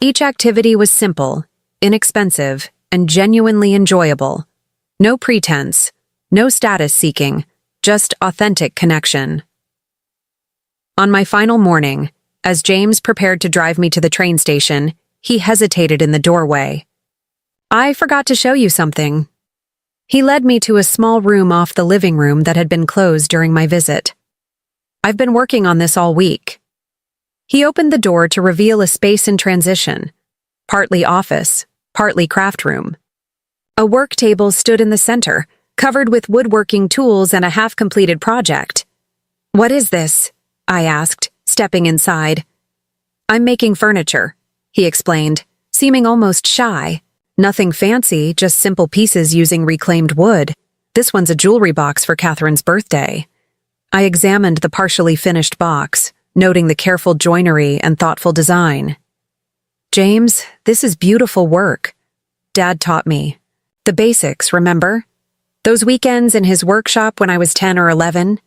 Each activity was simple, inexpensive, and genuinely enjoyable. No pretense, no status seeking, just authentic connection. On my final morning, as James prepared to drive me to the train station, he hesitated in the doorway. "I forgot to show you something." He led me to a small room off the living room that had been closed during my visit. "I've been working on this all week." He opened the door to reveal a space in transition, partly office, partly craft room. A work table stood in the center, covered with woodworking tools and a half-completed project. "What is this?" I asked, stepping inside. "I'm making furniture," he explained, seeming almost shy. "Nothing fancy, just simple pieces using reclaimed wood. This one's a jewelry box for Catherine's birthday." I examined the partially finished box, noting the careful joinery and thoughtful design. "James, this is beautiful work. Dad taught me. The basics, remember? Those weekends in his workshop when I was 10 or 11?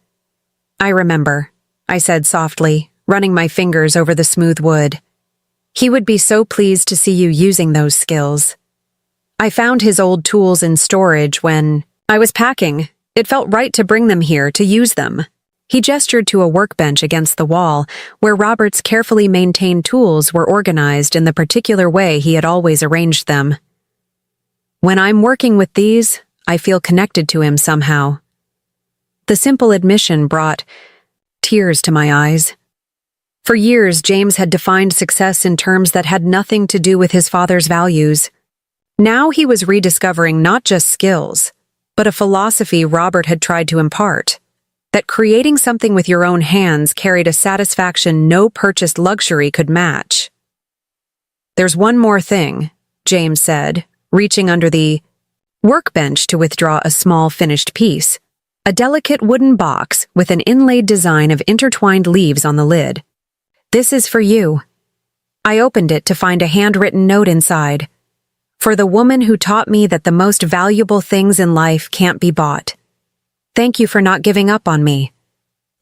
"I remember," I said softly, running my fingers over the smooth wood. "He would be so pleased to see you using those skills." I found his old tools in storage when I was packing. It felt right to bring them here to use them. He gestured to a workbench against the wall, where Robert's carefully maintained tools were organized in the particular way he had always arranged them. "When I'm working with these, I feel connected to him somehow." The simple admission brought tears to my eyes. For years, James had defined success in terms that had nothing to do with his father's values. Now he was rediscovering not just skills, but a philosophy Robert had tried to impart. That creating something with your own hands carried a satisfaction no purchased luxury could match. "There's one more thing," James said, reaching under the workbench to withdraw a small finished piece, a delicate wooden box with an inlaid design of intertwined leaves on the lid. "This is for you." I opened it to find a handwritten note inside. "For the woman who taught me that the most valuable things in life can't be bought. Thank you for not giving up on me.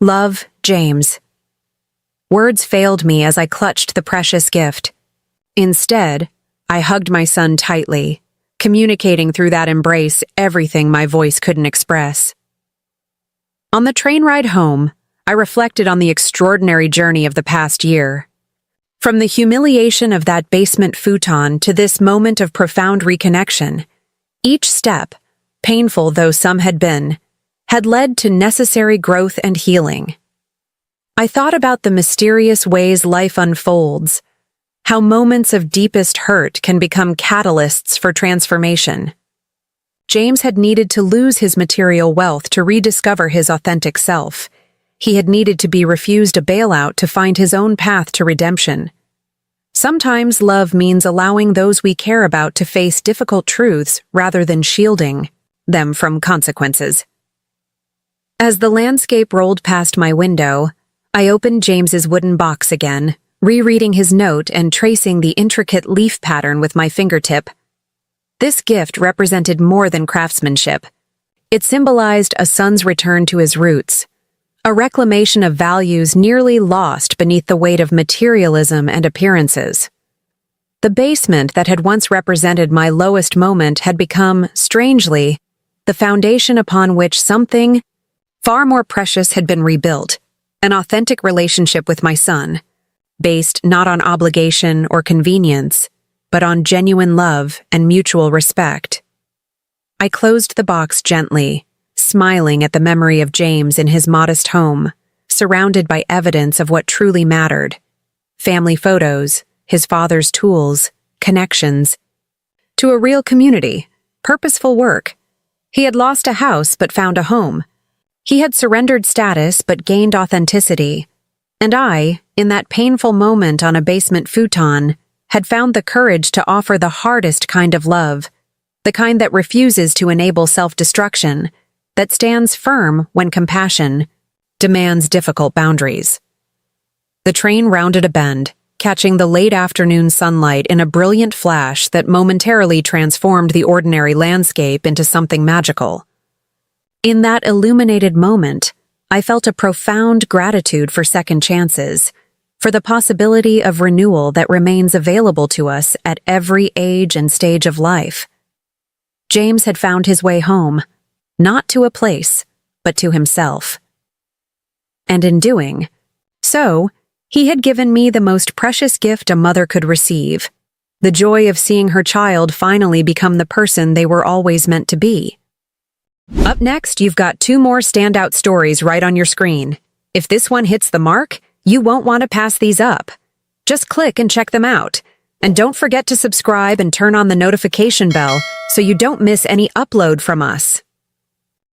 Love, James." Words failed me as I clutched the precious gift. Instead, I hugged my son tightly, communicating through that embrace everything my voice couldn't express. On the train ride home, I reflected on the extraordinary journey of the past year. From the humiliation of that basement futon to this moment of profound reconnection, each step, painful though some had been, had led to necessary growth and healing. I thought about the mysterious ways life unfolds, how moments of deepest hurt can become catalysts for transformation. James had needed to lose his material wealth to rediscover his authentic self. He had needed to be refused a bailout to find his own path to redemption. Sometimes love means allowing those we care about to face difficult truths rather than shielding them from consequences. As the landscape rolled past my window, I opened James's wooden box again, rereading his note and tracing the intricate leaf pattern with my fingertip. This gift represented more than craftsmanship. It symbolized a son's return to his roots, a reclamation of values nearly lost beneath the weight of materialism and appearances. The basement that had once represented my lowest moment had become, strangely, the foundation upon which something far more precious had been rebuilt, an authentic relationship with my son, based not on obligation or convenience, but on genuine love and mutual respect. I closed the box gently, smiling at the memory of James in his modest home, surrounded by evidence of what truly mattered: family photos, his father's tools, connections to a real community, purposeful work. He had lost a house but found a home. He had surrendered status but gained authenticity. And I, in that painful moment on a basement futon, had found the courage to offer the hardest kind of love, the kind that refuses to enable self-destruction, that stands firm when compassion demands difficult boundaries. The train rounded a bend, catching the late afternoon sunlight in a brilliant flash that momentarily transformed the ordinary landscape into something magical. In that illuminated moment, I felt a profound gratitude for second chances, for the possibility of renewal that remains available to us at every age and stage of life. James had found his way home, not to a place, but to himself. And in doing so, he had given me the most precious gift a mother could receive: the joy of seeing her child finally become the person they were always meant to be. Up next, you've got 2 more standout stories right on your screen. If this one hits the mark, you won't want to pass these up. Just click and check them out. And don't forget to subscribe and turn on the notification bell so you don't miss any upload from us.